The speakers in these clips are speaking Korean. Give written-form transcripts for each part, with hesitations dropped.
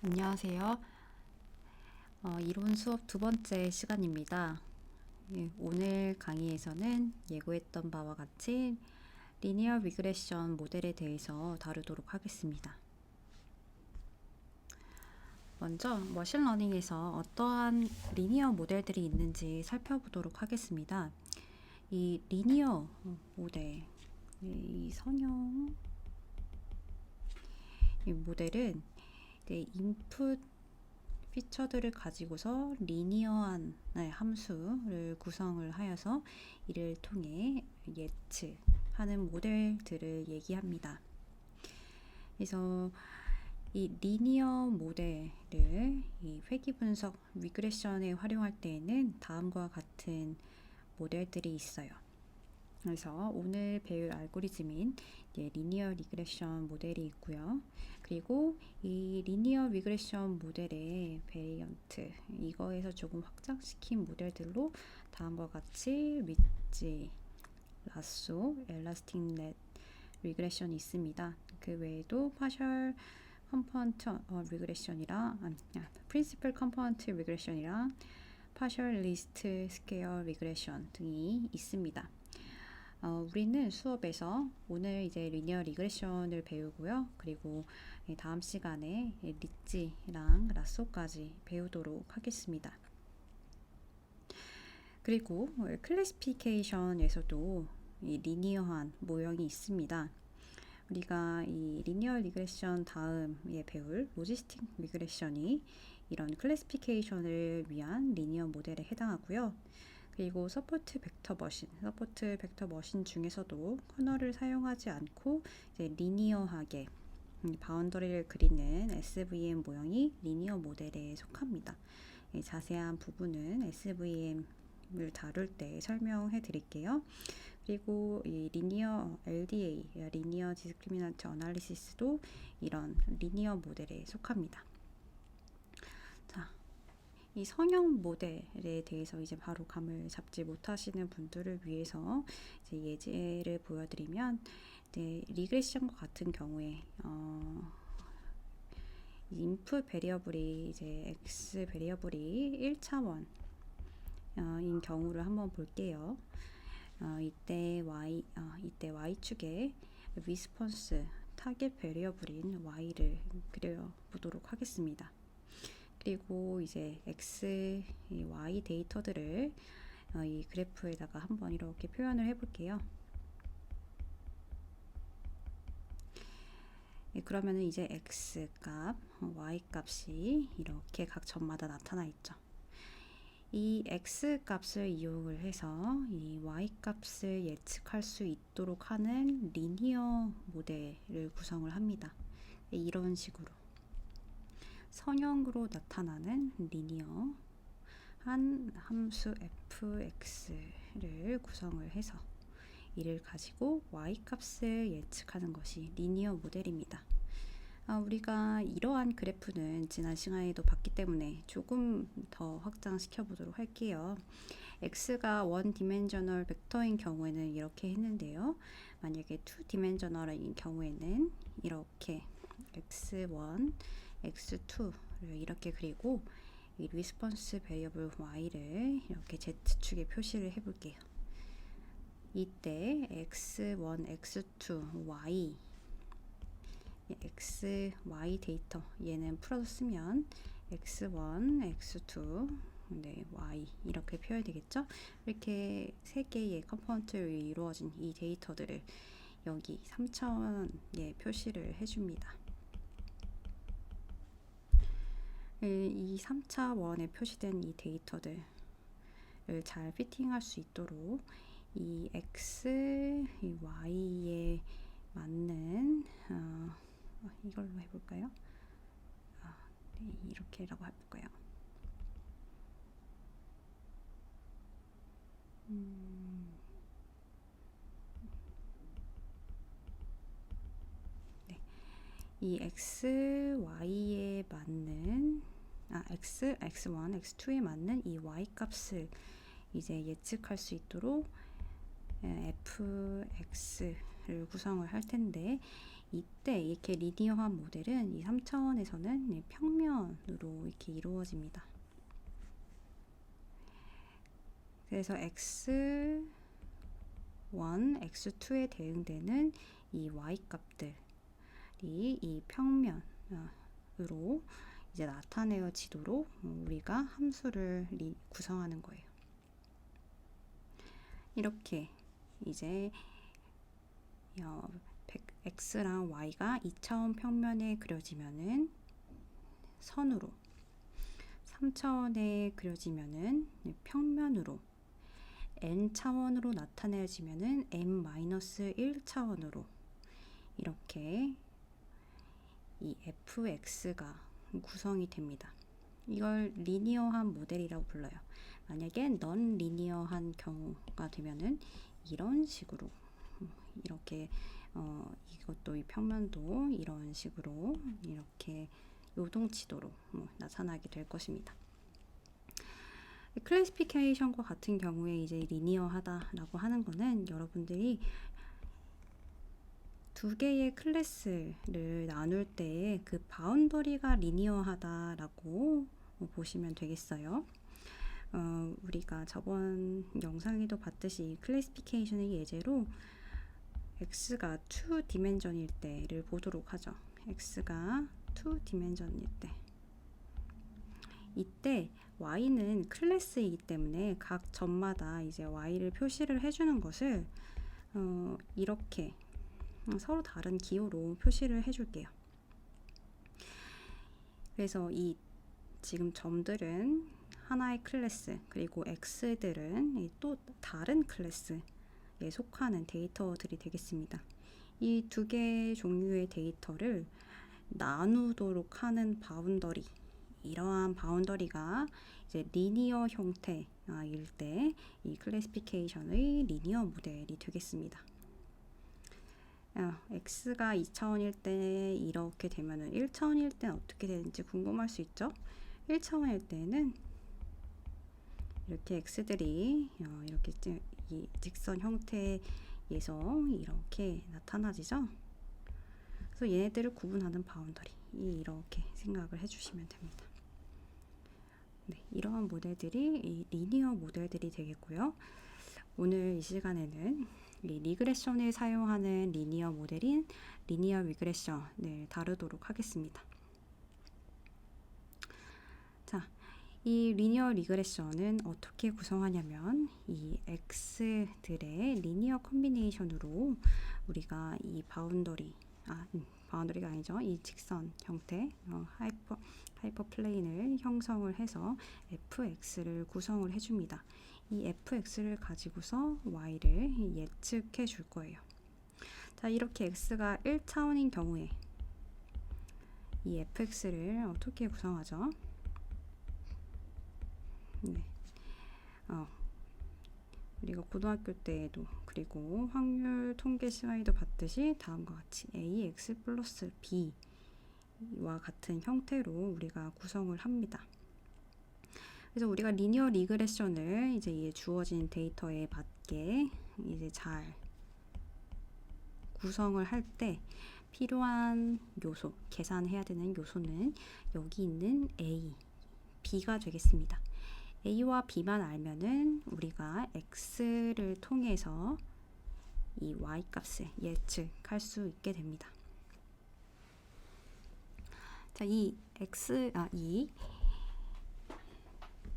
안녕하세요. 이론 수업 두 번째 시간입니다. 예, 오늘 강의에서는 예고했던 바와 같이 리니어 리그레션 모델에 대해서 다루도록 하겠습니다. 먼저 머신러닝에서 어떠한 리니어 모델들이 있는지 살펴보도록 하겠습니다. 이 리니어 모델, 이 선형 이 모델은 인풋 피처들을 가지고서 리니어한 함수를 구성을 하여서 이를 통해 예측하는 모델들을 얘기합니다. 그래서 이 리니어 모델을 이 회귀 분석 리그레션에 활용할 때에는 다음과 같은 모델들이 있어요. 그래서 오늘 배울 알고리즘인 리니어 리그레션 모델이 있고요. 그리고 이 리니어 리그레션 모델의 베리언트, 이거에서 조금 확장시킨 모델들로 다음과 같이 리치, 라쏘, 엘라스틱 넷 리그레션이 있습니다. 그 외에도 파셜 컴포넌트 리그레션이랑 프린시플 컴포넌트 리그레션이랑 파셜 리스트 스퀘어 리그레션 등이 있습니다. 우리는 수업에서 오늘 이제 리니어 리그레션을 배우고요. 그리고 다음 시간에 리치랑 라쏘까지 배우도록 하겠습니다. 그리고 클래시피케이션에서도 이 리니어한 모형이 있습니다. 우리가 이 리니어 리그레션 다음에 배울 로지스틱 리그레션이 이런 클래시피케이션을 위한 리니어 모델에 해당하고요. 그리고 서포트 벡터 머신 중에서도 커널을 사용하지 않고 이제 리니어하게 바운더리를 그리는 SVM 모형이 리니어 모델에 속합니다. 자세한 부분은 SVM을 다룰 때 설명해 드릴게요. 그리고 이 리니어 LDA, 리니어 디스크리미넌트 어널리시스도 이런 리니어 모델에 속합니다. 자, 이 성형 모델에 대해서 이제 바로 감을 잡지 못하시는 분들을 위해서 이제 예제를 보여드리면, 리그레션과 같은 경우에 인풋 베리어블이 이제 x 베리어블이 1차원인 경우를 한번 볼게요. 이때 y축에 리스폰스 타겟 베리어블인 y를 그려보도록 하겠습니다. 그리고 이제 x, y 데이터들을 이 그래프에다가 한번 이렇게 표현을 해볼게요. 그러면은 이제 x 값, y 값이 이렇게 각 점마다 나타나 있죠. 이 x 값을 이용을 해서 이 y 값을 예측할 수 있도록 하는 리니어 모델을 구성을 합니다. 이런 식으로 선형으로 나타나는 리니어 한 함수 fx를 구성을 해서 이를 가지고 y 값을 예측하는 것이 리니어 모델입니다. 우리가 이러한 그래프는 지난 시간에도 봤기 때문에 조금 더 확장시켜 보도록 할게요. x가 원 디멘셔널 벡터인 경우에는 이렇게 했는데요. 만약에 투 디멘셔널인 경우에는 이렇게 x1, x2를 이렇게 그리고 이 리스폰스 베리어블 y를 이렇게 z축에 표시를 해볼게요. 이때 x1, x2, y x, y 데이터 얘는 풀어서 쓰면 x1, x2, y 이렇게 표현이 되겠죠? 이렇게 세 개의 컴포넌트로 이루어진 이 데이터들을 여기 3차원에 표시를 해줍니다. 이 3차원에 표시된 이 데이터들을 잘 피팅할 수 있도록 이 x, 이 y에 맞는 이걸로 해볼까요? 네, 이렇게라고 해볼까요? 네, 이 x, y에 맞는 x, x1, x2에 맞는 이 y 값을 이제 예측할 수 있도록 fx를 구성을 할 텐데, 이때 이렇게 리니어한 모델은 이 3차원에서는 평면으로 이렇게 이루어집니다. 그래서 x1, x2에 대응되는 이 y 값들이 이 평면으로 이제 나타내어지도록 우리가 함수를 구성하는 거예요. 이렇게 이제 x랑 y가 2차원 평면에 그려지면은 선으로, 3차원에 그려지면은 평면으로, n차원으로 나타내지면은 n-1차원으로 이렇게 이 fx가 구성이 됩니다. 이걸 리니어한 모델이라고 불러요. 만약에 넌 리니어한 경우가 되면은 이런 식으로 이렇게 이것도 이 평면도 이런 식으로 이렇게 요동치도록 나타나게 될 것입니다. 클래시피케이션과 같은 경우에 이제 리니어하다라고 하는 거는 여러분들이 두 개의 클래스를 나눌 때 그 바운더리가 리니어하다라고 보시면 되겠어요. 우리가 저번 영상에도 봤듯이 클래시피케이션의 예제로 x가 2디멘전일 때를 보도록 하죠. x가 2디멘전일 때 이때 y는 클래스이기 때문에 각 점마다 이제 y를 표시를 해주는 것을 이렇게 서로 다른 기호로 표시를 해줄게요. 그래서 이 지금 점들은 하나의 클래스, 그리고 x들은 또 다른 클래스에 속하는 데이터들이 되겠습니다. 이 두 개의 종류의 데이터를 나누도록 하는 바운더리, 이러한 바운더리가 이제 리니어 형태일 때 이 클래시피케이션의 리니어 모델이 되겠습니다. x가 2차원일 때 이렇게 되면은 1차원일 때는 어떻게 되는지 궁금할 수 있죠? 1차원일 때는 이렇게 x들이 이렇게 이 직선 형태에서 이렇게 나타나지죠? 그래서 얘네들을 구분하는 바운더리, 이렇게 생각을 해주시면 됩니다. 네, 이러한 모델들이 이 리니어 모델들이 되겠고요. 오늘 이 시간에는 이 리그레션에 사용하는 리니어 모델인 리니어 리그레션을 다루도록 하겠습니다. 자, 이 리니어 리그레션은 어떻게 구성하냐면 이 x들의 리니어 컨비네이션으로 우리가 이 바운더리가 아니죠. 이 직선 형태 하이퍼플레인을 형성을 해서 fx를 구성을 해줍니다. 이 fx를 가지고서 y를 예측해 줄 거예요. 자, 이렇게 x가 1차원인 경우에 이 fx를 어떻게 구성하죠? 네. 우리가 고등학교 때에도 그리고 확률 통계 시간에도 봤듯이 다음과 같이 ax 플러스 b와 같은 형태로 우리가 구성을 합니다. 그래서 우리가 리니어 리그레션을 이제 주어진 데이터에 맞게 이제 잘 구성을 할 때 필요한 요소, 계산해야 되는 요소는 여기 있는 a, b가 되겠습니다. a와 b만 알면은 우리가 x를 통해서 이 y 값을 예측할 수 있게 됩니다. 자, 이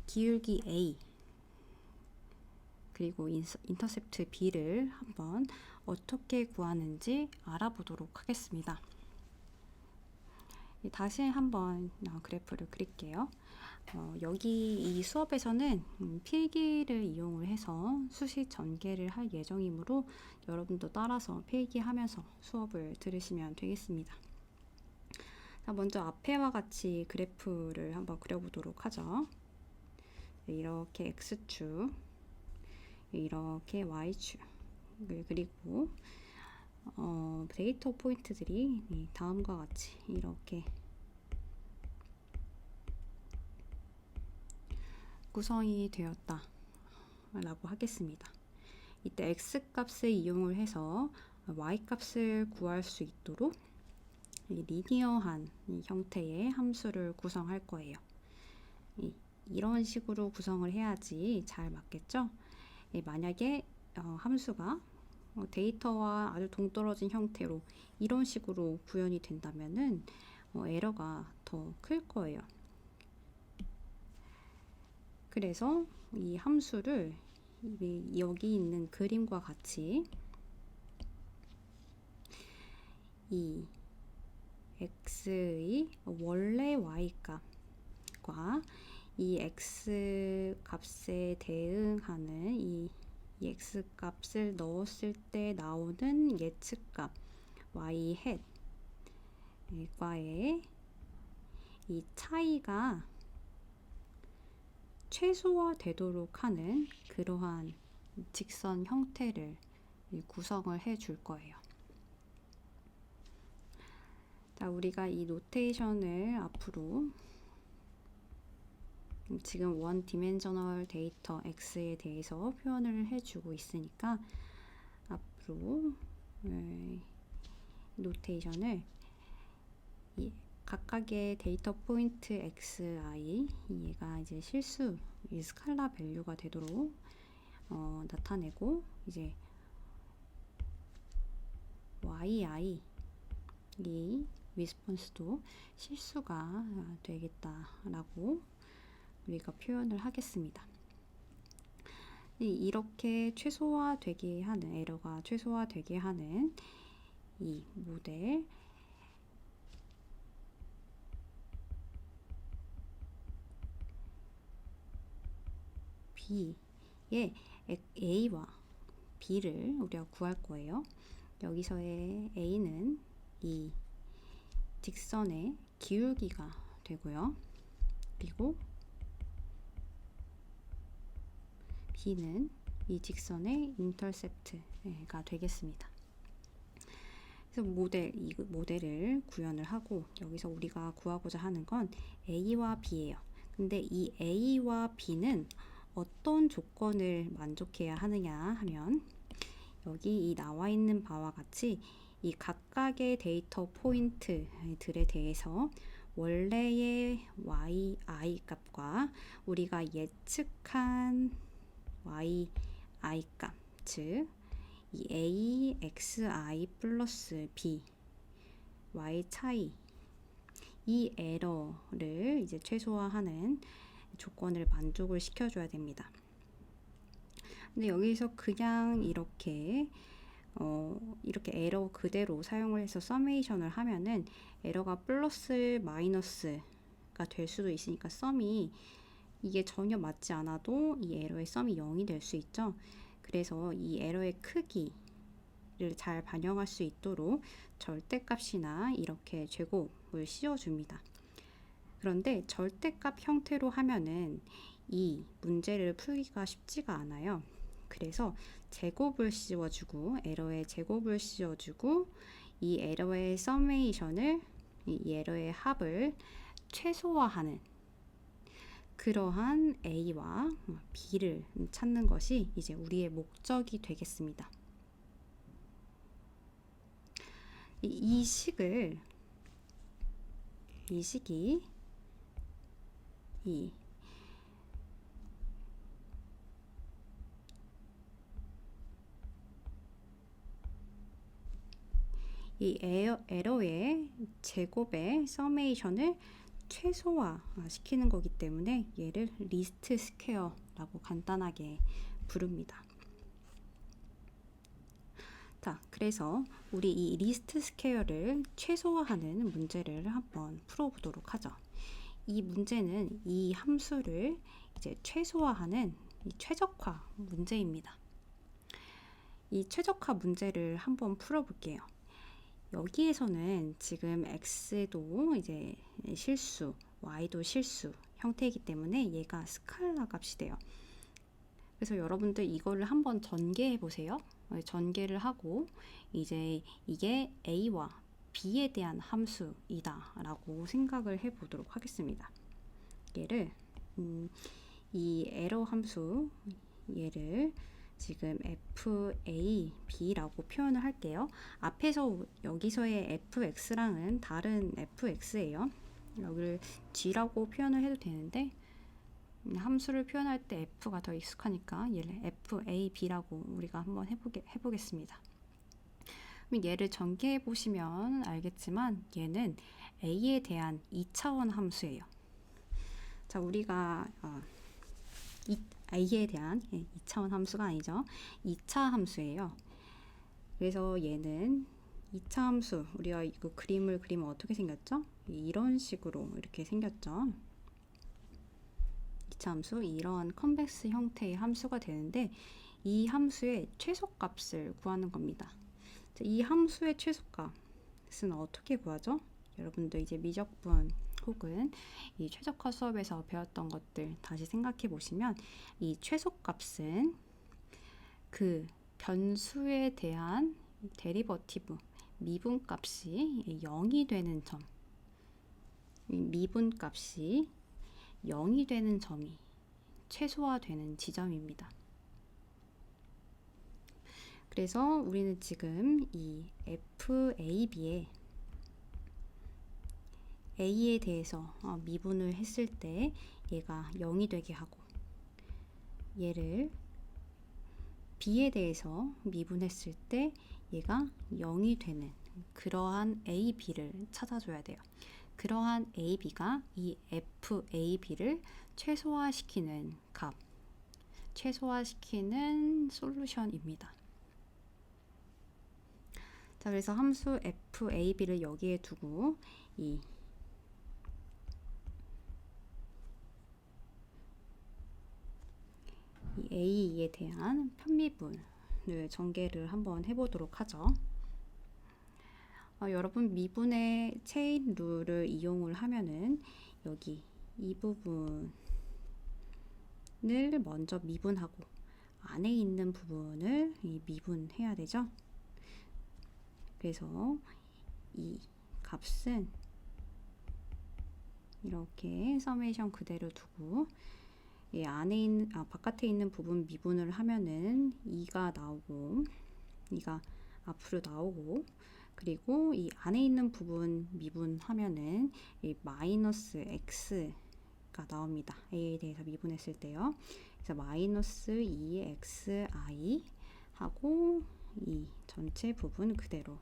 기울기 a 그리고 인터셉트 b를 한번 어떻게 구하는지 알아보도록 하겠습니다. 다시 한번 그래프를 그릴게요. 여기 이 수업에서는 필기를 이용을 해서 수식 전개를 할 예정이므로 여러분도 따라서 필기하면서 수업을 들으시면 되겠습니다. 자, 먼저 앞에와 같이 그래프를 한번 그려보도록 하죠. 이렇게 x축, 이렇게 y축, 그리고 데이터 포인트들이 다음과 같이 이렇게 구성이 되었다 라고 하겠습니다. 이때 x 값을 이용을 해서 y값을 구할 수 있도록 리니어한 형태의 함수를 구성할 거예요. 이런 식으로 구성을 해야지 잘 맞겠죠? 만약에 함수가 데이터와 아주 동떨어진 형태로 이런 식으로 구현이 된다면은 에러가 더 클 거예요. 그래서 이 함수를 여기 있는 그림과 같이 이 x의 원래 y값과 이 x 값에 대응하는 이 x 값을 넣었을 때 나오는 예측값 y 햇과의 이 차이가 최소화되도록 하는 그러한 직선 형태를 구성을 해 줄 거예요. 자, 우리가 이 노테이션을 앞으로 지금 원 디멘셔널 데이터 x에 대해서 표현을 해주고 있으니까 앞으로 노테이션을 각각의 데이터 포인트 xi 얘가 이제 실수 스칼라 밸류가 되도록 나타내고 이제 yi 이 리스폰스도 실수가 되겠다라고 우리가 표현을 하겠습니다. 이렇게 최소화되게 하는 에러가 최소화되게 하는 이 모델 B의 A와 B를 우리가 구할 거예요. 여기서의 A는 이 직선의 기울기가 되고요. 그리고 B는 이 직선의 인터셉트가 되겠습니다. 그래서 이 모델을 구현을 하고 여기서 우리가 구하고자 하는 건 A와 B예요. 근데 이 A와 B는 어떤 조건을 만족해야 하느냐 하면 여기 이 나와 있는 바와 같이 이 각각의 데이터 포인트들에 대해서 원래의 yi 값과 우리가 예측한 yi 값, 즉 이 a xi 플러스 b y 차이 이 에러를 이제 최소화하는 조건을 만족을 시켜줘야 됩니다. 근데 여기서 그냥 이렇게 에러 그대로 사용을 해서 서메이션을 하면은 에러가 플러스 마이너스가 될 수도 있으니까 썸이 이게 전혀 맞지 않아도 이 에러의 썸이 0이 될 수 있죠. 그래서 이 에러의 크기를 잘 반영할 수 있도록 절대값이나 이렇게 제곱을 씌워줍니다. 그런데 절대값 형태로 하면은 이 문제를 풀기가 쉽지가 않아요. 그래서 제곱을 씌워주고 에러의 제곱을 씌워주고 이 에러의 서메이션을 이 에러의 합을 최소화하는 그러한 A와 B를 찾는 것이 이제 우리의 목적이 되겠습니다. 이 식이 이 에러의 제곱의 서메이션을 최소화 시키는 거기 때문에 얘를 리스트 스퀘어라고 간단하게 부릅니다. 자, 그래서 우리 이 리스트 스퀘어를 최소화하는 문제를 한번 풀어보도록 하죠. 이 문제는 이 함수를 이제 최소화하는 이 최적화 문제입니다. 이 최적화 문제를 한번 풀어볼게요. 여기에서는 지금 x도 이제 실수, y도 실수 형태이기 때문에 얘가 스칼라 값이 돼요. 그래서 여러분들 이거를 한번 전개해 보세요. 전개를 하고 이제 이게 a와 b에 대한 함수이다 라고 생각을 해 보도록 하겠습니다. 얘를 이 에러 함수 얘를 지금 FAB라고 표현을 할게요. 앞에서 여기서의 fx랑은 다른 fx예요. 여기를 g라고 표현을 해도 되는데 함수를 표현할 때 f가 더 익숙하니까 얘를 FAB라고 우리가 한번 해보겠습니다. 그럼 얘를 전개해 보시면 알겠지만 얘는 a에 대한 2차원 함수예요. 자, 우리가 a에 대한 2차원 함수가 아니죠. 2차 함수예요. 그래서 얘는 2차 함수, 우리가 이거 그림을 그리면 어떻게 생겼죠? 이런 식으로 이렇게 생겼죠. 2차 함수, 이러한 컨벡스 형태의 함수가 되는데 이 함수의 최소값을 구하는 겁니다. 자, 이 함수의 최소값은 어떻게 구하죠? 여러분도 이제 미적분 혹은 이 최적화 수업에서 배웠던 것들 다시 생각해 보시면 이 최소값은 그 변수에 대한 데리버티브 미분값이 0이 되는 점, 미분값이 0이 되는 점이 최소화되는 지점입니다. 그래서 우리는 지금 이 FAB에 A에 대해서 미분을 했을 때 얘가 0이 되게 하고 얘를 B에 대해서 미분했을 때 얘가 0이 되는 그러한 A, B를 찾아줘야 돼요. 그러한 A, B가 이 FAB를 최소화시키는 값, 최소화시키는 솔루션입니다. 자, 그래서 함수 FAB를 여기에 두고 이 A에 대한 편미분을 전개를 한번 해보도록 하죠. 여러분 미분의 체인 룰을 이용을 하면은 여기 이 부분을 먼저 미분하고 안에 있는 부분을 미분해야 되죠. 그래서 이 값은 이렇게 서메이션 그대로 두고 이 안에 있는 바깥에 있는 부분 미분을 하면은 2가 나오고 2가 앞으로 나오고 그리고 이 안에 있는 부분 미분하면은 이 마이너스 x가 나옵니다. a에 대해서 미분했을 때요. 그래서 마이너스 2xi 하고 이 전체 부분 그대로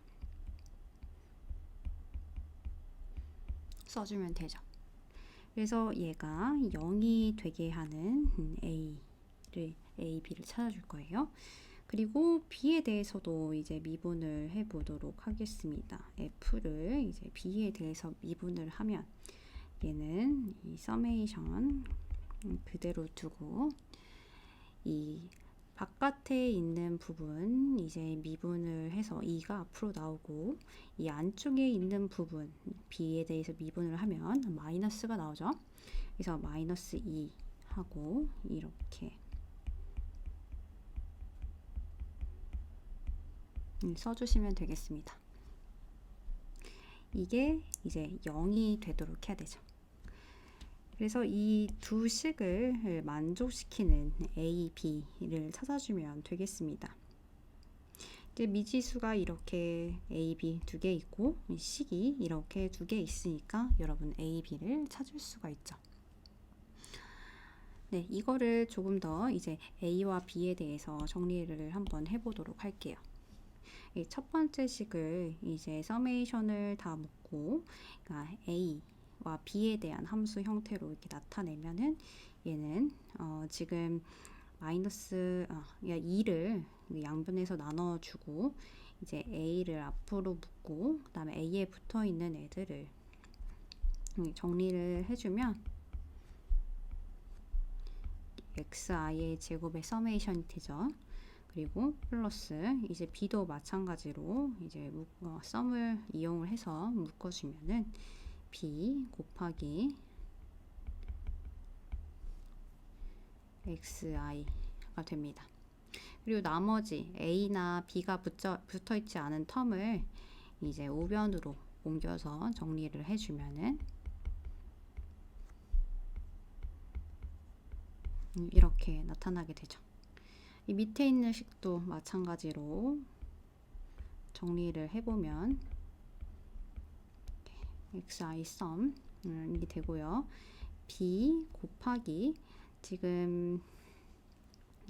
써주면 되죠. 그래서 얘가 0이 되게 하는 B를 찾아줄 거예요. 그리고 B에 대해서도 이제 미분을 해보도록 하겠습니다. F를 이제 B에 대해서 미분을 하면 얘는 이 서메이션 그대로 두고 이 바깥에 있는 부분 이제 미분을 해서 2가 앞으로 나오고 이 안쪽에 있는 부분 B에 대해서 미분을 하면 마이너스가 나오죠. 그래서 마이너스 2 하고 이렇게 써주시면 되겠습니다. 이게 이제 0이 되도록 해야 되죠. 그래서 이 두 식을 만족시키는 A, B를 찾아주면 되겠습니다. 이제 미지수가 이렇게 A, B 두 개 있고 식이 이렇게 두 개 있으니까 여러분 A, B를 찾을 수가 있죠. 네, 이거를 조금 더 이제 A와 B에 대해서 정리를 한번 해보도록 할게요. 이 첫 번째 식을 이제 서메이션을 다 묶고 그러니까 A와 B에 대한 함수 형태로 이렇게 나타내면은 얘는 지금 마이너스 2를 양변에서 나눠주고 이제 A를 앞으로 묶고 그 다음에 A에 붙어 있는 애들을 정리를 해주면 xi의 제곱의 서메이션이 되죠. 그리고 플러스 이제 b도 마찬가지로 이제 썸을 이용을 해서 묶어주면은 b 곱하기 xi가 됩니다. 그리고 나머지 a나 b가 붙어 있지 않은 텀을 이제 우변으로 옮겨서 정리를 해주면은 이렇게 나타나게 되죠. 이 밑에 있는 식도 마찬가지로 정리를 해보면 xi 썸 이게 되고요. b 곱하기 지금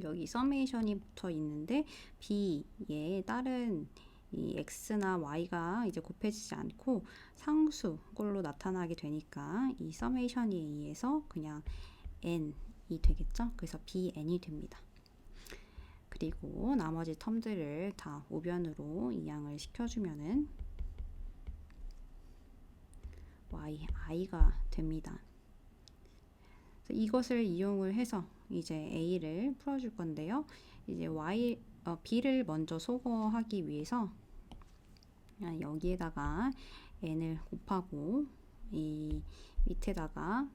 여기 서메이션이 붙어 있는데 b에 다른 이 x나 y가 이제 곱해지지 않고 상수꼴로 나타나게 되니까 이 서메이션에 의해서 그냥 n이 되겠죠. 그래서 bn이 됩니다. 그리고 나머지 텀들을 다 우변으로 이항을 시켜주면은 yi가 됩니다. 이것을 이용을 해서 이제 a를 풀어줄 건데요. 이제 b를 먼저 소거하기 위해서 여기에다가 n을 곱하고 이 밑에다가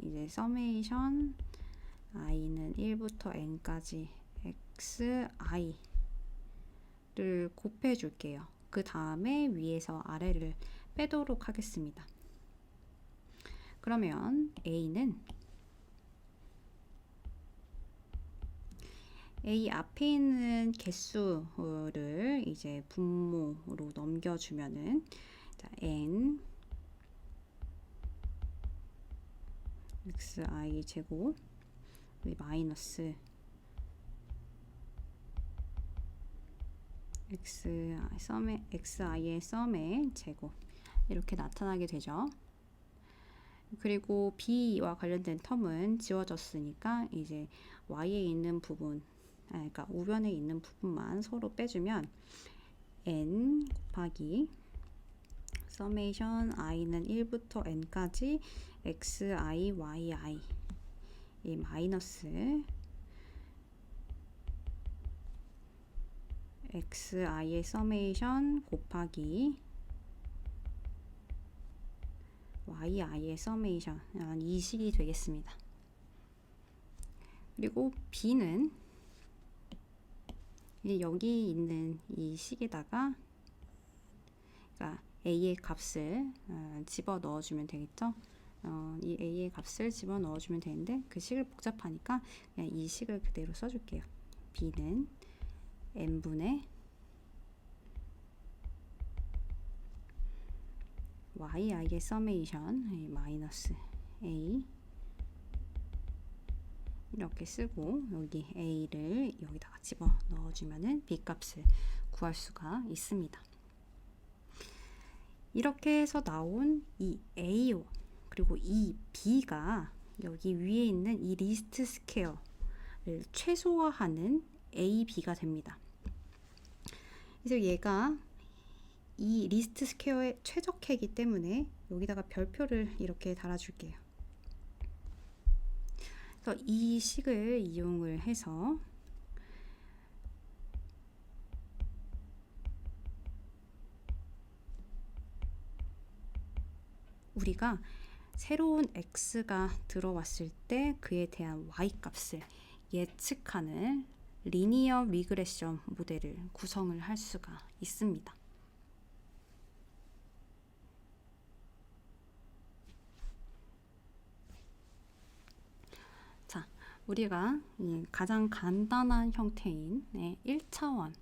이제 서메이션 i는 1부터 n까지 xi를 곱해 줄게요. 그 다음에 위에서 아래를 빼도록 하겠습니다. 그러면 a는 a 앞에 있는 개수를 이제 분모로 넘겨주면은 자, n xi 제곱 마이너스 xi의 썸의 제곱 이렇게 나타나게 되죠. 그리고 b와 관련된 텀은 지워졌으니까 이제 y에 있는 부분, 그러니까 우변에 있는 부분만 서로 빼주면 n 곱하기 서메이션 i는 1부터 n까지 xi, yi 이 마이너스 xi의 서메이션 곱하기 yi의 서메이션 이 식이 되겠습니다. 그리고 b는 여기 있는 이 식에다가 그러니까 a의 값을 집어 넣어주면 되겠죠. 이 a의 값을 집어 넣어주면 되는데 그 식을 복잡하니까 그냥 이 식을 그대로 써줄게요. b는 n분의 yi의 서메이션 마이너스 a 이렇게 쓰고 여기 a를 여기다가 집어 넣어주면은 b 값을 구할 수가 있습니다. 이렇게 해서 나온 이 a 그리고 이 b가 여기 위에 있는 이 리스트 스퀘어를 최소화하는 a, b가 됩니다. 그래서 얘가 이 리스트 스퀘어에 최적해이기 때문에 여기다가 별표를 이렇게 달아줄게요. 그래서 이 식을 이용을 해서 우리가 새로운 x가 들어왔을 때 그에 대한 y 값을 예측하는 리니어 리그레션 모델을 구성을 할 수가 있습니다. 자, 우리가 가장 간단한 형태인 1차원,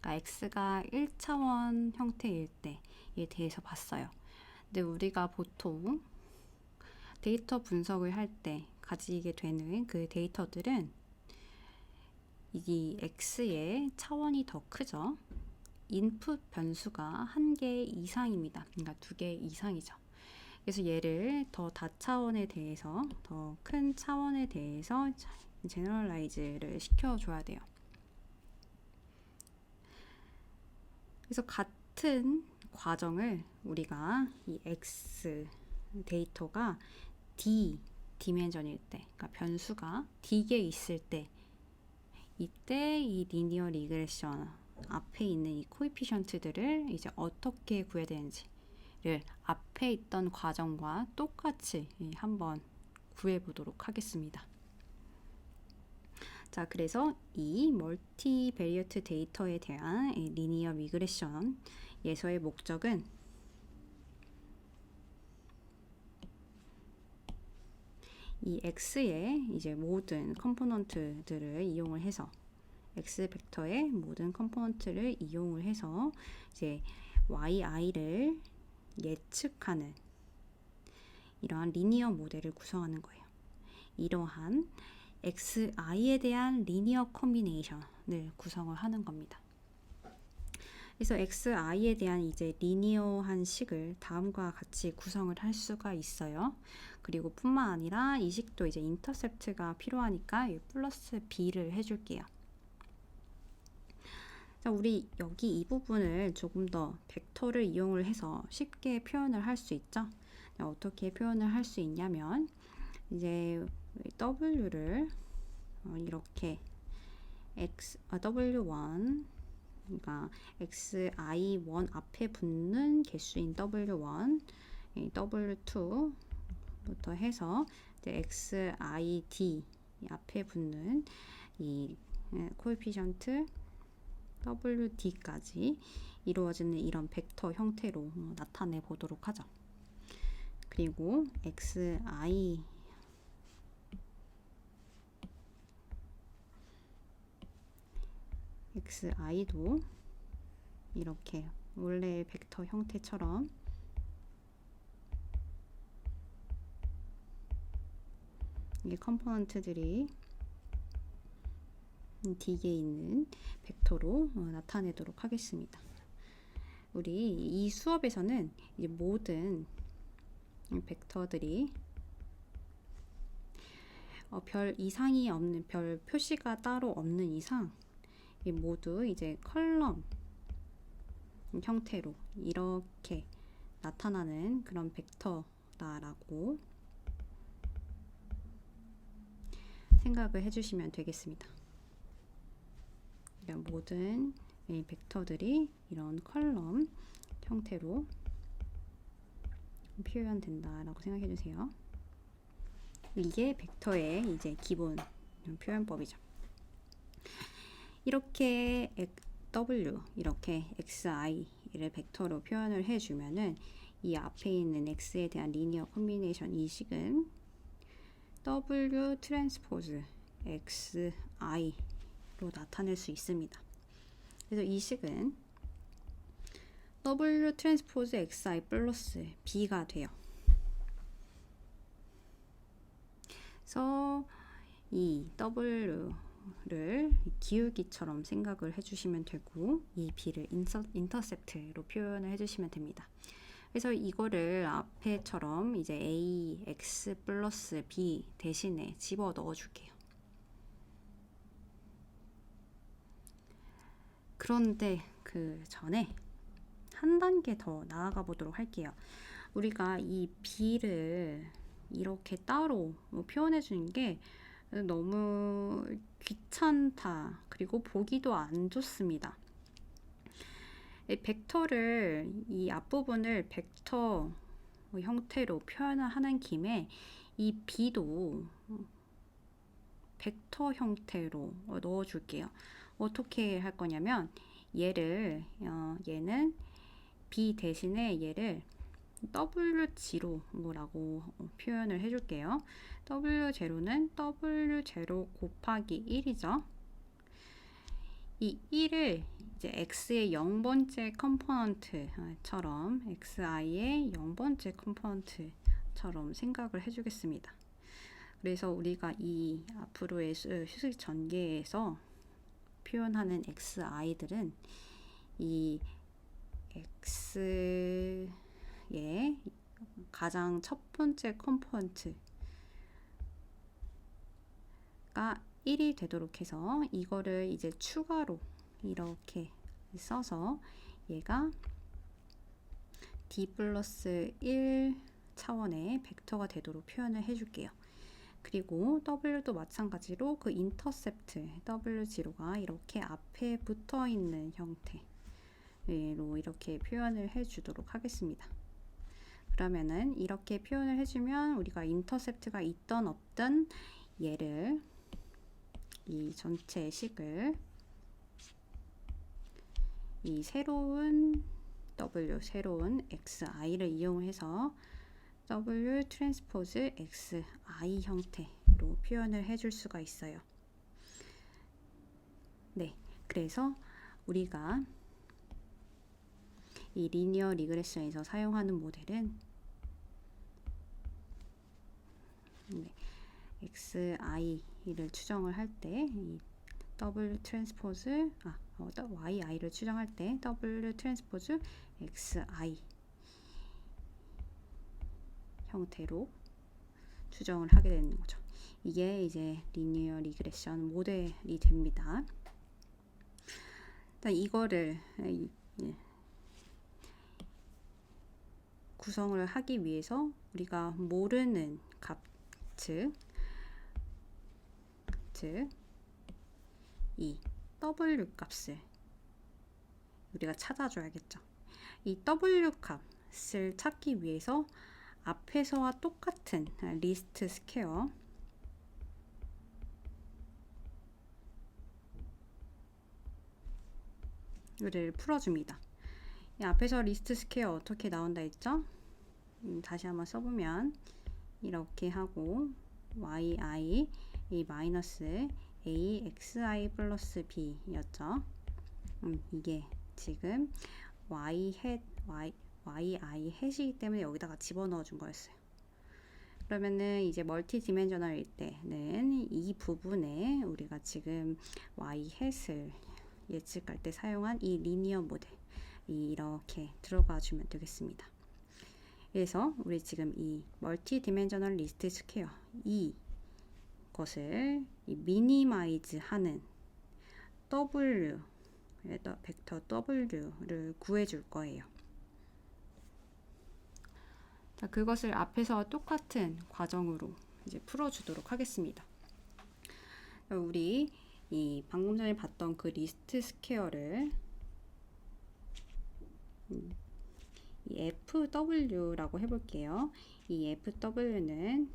그러니까 x가 1차원 형태일 때에 대해서 봤어요. 근데 우리가 보통 데이터 분석을 할 때 가지게 되는 그 데이터들은 이 x의 차원이 더 크죠. 인풋 변수가 한 개 이상입니다. 그러니까 2개 이상이죠. 그래서 얘를 더 다차원에 대해서, 더 큰 차원에 대해서 제너럴라이즈를 시켜줘야 돼요. 그래서 같은 과정을 우리가 이 x 데이터가 d 디멘전일 때, 그러니까 변수가 d개 있을 때, 이때 이 리니어 리그레션 앞에 있는 이 코에피션트들을 이제 어떻게 구해야 되는지를 앞에 있던 과정과 똑같이 한번 구해보도록 하겠습니다. 자, 그래서 이 멀티베리어트 데이터에 대한 리니어 리그레션 예서의 목적은 이 x의 이제 모든 컴포넌트들을 이용을 해서 x 벡터의 모든 컴포넌트를 이용을 해서 이제 yi를 예측하는 이러한 리니어 모델을 구성하는 거예요. 이러한 xi에 대한 리니어 커뮤니케이션을 구성을 하는 겁니다. 그래서 xi에 대한 이제 리니어한 식을 다음과 같이 구성을 할 수가 있어요. 그리고 뿐만 아니라 이 식도 이제 인터셉트가 필요하니까 플러스 b를 해줄게요. 자, 우리 여기 이 부분을 조금 더 벡터를 이용을 해서 쉽게 표현을 할 수 있죠. 자, 어떻게 표현을 할 수 있냐면 이제 w를 이렇게 w1 그러니까 xi1 앞에 붙는 개수인 w1, w2부터 해서 이제 xid 앞에 붙는 이 코에피션트 wd까지 이루어지는 이런 벡터 형태로 나타내 보도록 하죠. 그리고 xi도 이렇게 원래 벡터 형태처럼 이게 컴포넌트들이 D에 있는 벡터로 나타내도록 하겠습니다. 우리 이 수업에서는 이제 모든 벡터들이 별 이상이 없는, 별 표시가 따로 없는 이상 모두 이제 컬럼 형태로 이렇게 나타나는 그런 벡터다라고 생각을 해주시면 되겠습니다. 이런 모든 벡터들이 이런 컬럼 형태로 표현된다라고 생각해 주세요. 이게 벡터의 이제 기본 표현법이죠. 이렇게 w 이렇게 xi를 벡터로 표현을 해주면은 이 앞에 있는 x에 대한 리니어 커뮤니케이션 이 식은 w 트랜스포즈 xi로 나타낼 수 있습니다. 그래서 이 식은 w 트랜스포즈 xi 플러스 b가 돼요. 그래서 이 w를 기울기처럼 생각을 해주시면 되고 이 b를 인터셉트로 표현을 해주시면 됩니다. 그래서 이거를 앞에처럼 이제 ax 플러스 b 대신에 집어 넣어 줄게요. 그런데 그 전에 한 단계 더 나아가 보도록 할게요. 우리가 이 b를 이렇게 따로 표현해 주는 게 너무 귀찮다. 그리고 보기도 안 좋습니다. 벡터를 이 앞부분을 벡터 형태로 표현을 하는 김에 이 b도 벡터 형태로 넣어 줄게요. 어떻게 할 거냐면 얘는 b 대신에 얘를 w0라고 표현을 해줄게요. w0는 w0 곱하기 1이죠. 이 1을 이제 x의 0번째 컴포넌트처럼 xi의 0번째 컴포넌트처럼 생각을 해주겠습니다. 그래서 우리가 이 앞으로의 수직 전개에서 표현하는 xi들은 이 x의 가장 첫 번째 컴포넌트가 1이 되도록 해서 이거를 이제 추가로 이렇게 써서 얘가 d 플러스 1 차원의 벡터가 되도록 표현을 해줄게요. 그리고 w도 마찬가지로 그 인터셉트 w0가 이렇게 앞에 붙어 있는 형태로 이렇게 표현을 해주도록 하겠습니다. 그러면은 이렇게 표현을 해주면 우리가 인터셉트가 있던 없던 얘를 이 전체 식을 이 새로운 xi를 이용해서 w 트랜스포즈 xi 형태로 표현을 해줄 수가 있어요. 네, 그래서 우리가 이 리니어 리그레션에서 사용하는 모델은 xi를 추정을 할 때 이 W 트랜스포즈 yi를 추정할 때 W 트랜스포즈 xi 형태로 추정을 하게 되는 거죠. 이게 이제 리니어 리그레션 모델이 됩니다. 일단 이거를 구성을 하기 위해서 우리가 모르는 값, 즉 이 W 값을 우리가 찾아줘야겠죠. 이 W 값을 찾기 위해서 앞에서와 똑같은 리스트 스퀘어를 풀어줍니다. 이 앞에서 리스트 스퀘어 어떻게 나온다 했죠? 다시 한번 써보면 이렇게 하고 yi 이 마이너스 axi 플러스 b 였죠. 이게 지금 yi 햇이기 때문에 여기다가 집어넣어 준 거였어요. 그러면은 이제 멀티 디멘셔널일 때는 이 부분에 우리가 지금 y 햇을 예측할 때 사용한 이 리니어 모델 이렇게 들어가 주면 되겠습니다. 그래서 우리 지금 이 멀티 디멘셔널 리스트 스퀘어 이 것을 미니마이즈 하는 W 벡터 W를 구해줄 거예요. 자, 그것을 앞에서 똑같은 과정으로 이제 풀어주도록 하겠습니다. 우리 이 방금 전에 봤던 그 리스트 스퀘어를 이 FW라고 해볼게요. 이 FW는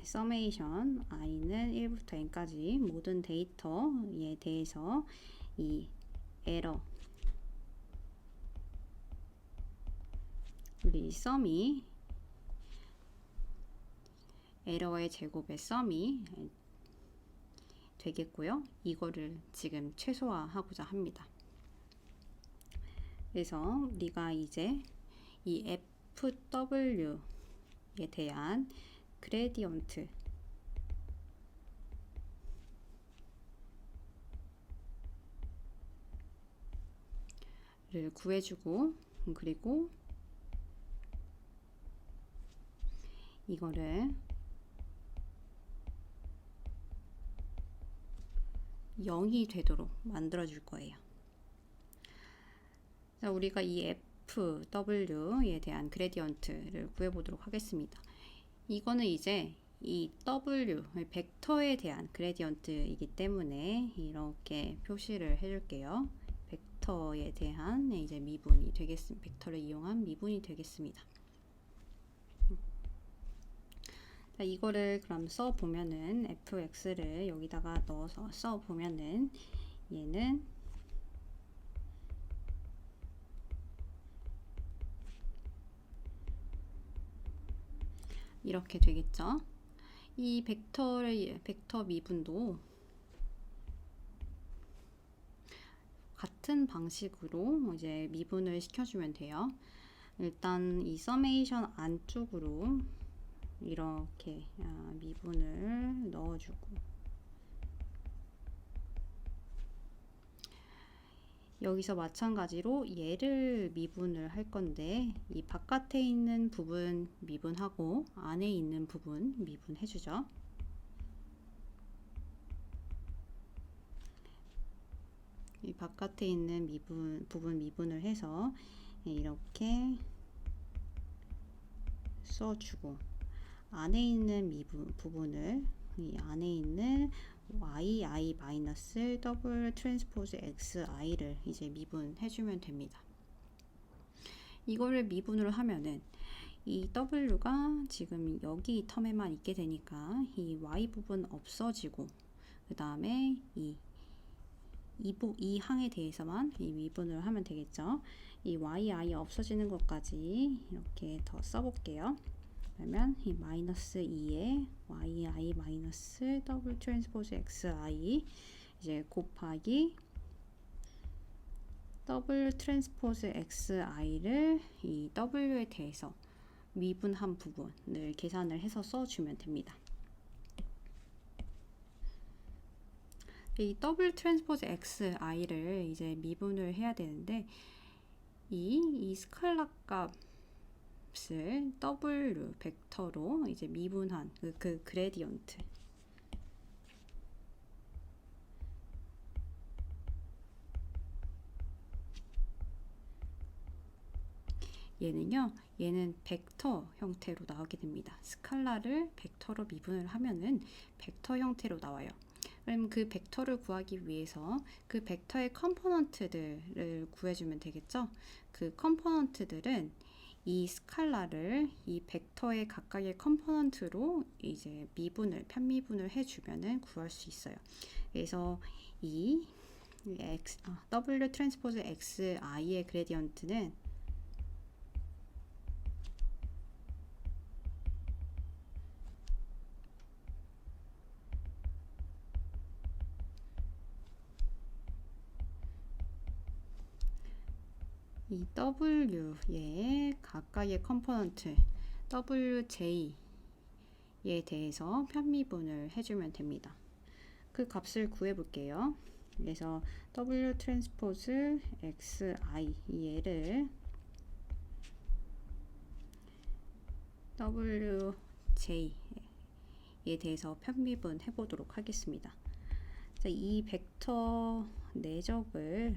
서메이션 i는 1부터 n까지 모든 데이터에 대해서 이 에러 우리 썸이 에러의 제곱의 썸이 되겠고요. 이거를 지금 최소화하고자 합니다. 그래서 우리가 이제 이 FW에 대한 그레디언트를 구해주고 그리고 이거를 0이 되도록 만들어 줄 거예요. 자, 우리가 이 FW에 대한 그레디언트를 구해보도록 하겠습니다. 이거는 이제 이 W 벡터에 대한 그레디언트이기 때문에 이렇게 표시를 해줄게요. 벡터에 대한 이제 미분이 되겠습니다. 벡터를 이용한 미분이 되겠습니다. 자, 이거를 그럼 써보면은 fx를 여기다가 넣어서 써보면은 얘는 이렇게 되겠죠. 이 벡터 미분도 같은 방식으로 이제 미분을 시켜주면 돼요. 일단 이 서메이션 안쪽으로 이렇게 미분을 넣어주고 여기서 마찬가지로 얘를 미분을 할 건데 이 바깥에 있는 부분 미분하고 안에 있는 부분 미분해주죠. 이 바깥에 있는 부분 미분을 해서 이렇게 써주고 안에 있는 부분을 이 안에 있는 yi 마이너스 더블 트랜스포즈 xi를 이제 미분해주면 됩니다. 이거를 미분을 하면은 이 w가 지금 여기 텀에만 있게 되니까 이 y 부분 없어지고 그 다음에 이 항에 대해서만 이 미분을 하면 되겠죠. 이 yi 없어지는 것까지 이렇게 더 써볼게요. 그러면 이 마이너스 2에 yi 마이너스 더블 트랜스포즈 xi 이제 곱하기 더블 트랜스포즈 xi를 이 w에 대해서 미분한 부분을 계산을 해서 써주면 됩니다. 이 더블 트랜스포즈 xi를 이제 미분을 해야 되는데 이 스칼라 값을 w 벡터로 이제 미분한 그 그레디언트 얘는 벡터 형태로 나오게 됩니다. 스칼라를 벡터로 미분을 하면은 벡터 형태로 나와요. 그럼 그 벡터를 구하기 위해서 그 벡터의 컴포넌트들을 구해주면 되겠죠? 그 컴포넌트들은 이 스칼라를 이 벡터의 각각의 컴포넌트로 이제 편미분을 해주면은 구할 수 있어요. 그래서 이 W 트랜스포즈 XI의 그레디언트는 이 W의 각각의 컴포넌트 WJ에 대해서 편미분을 해주면 됩니다. 그 값을 구해볼게요. 그래서 W 트랜스포즈 XI 얘를 WJ에 대해서 편미분 해보도록 하겠습니다. 이 벡터 내적을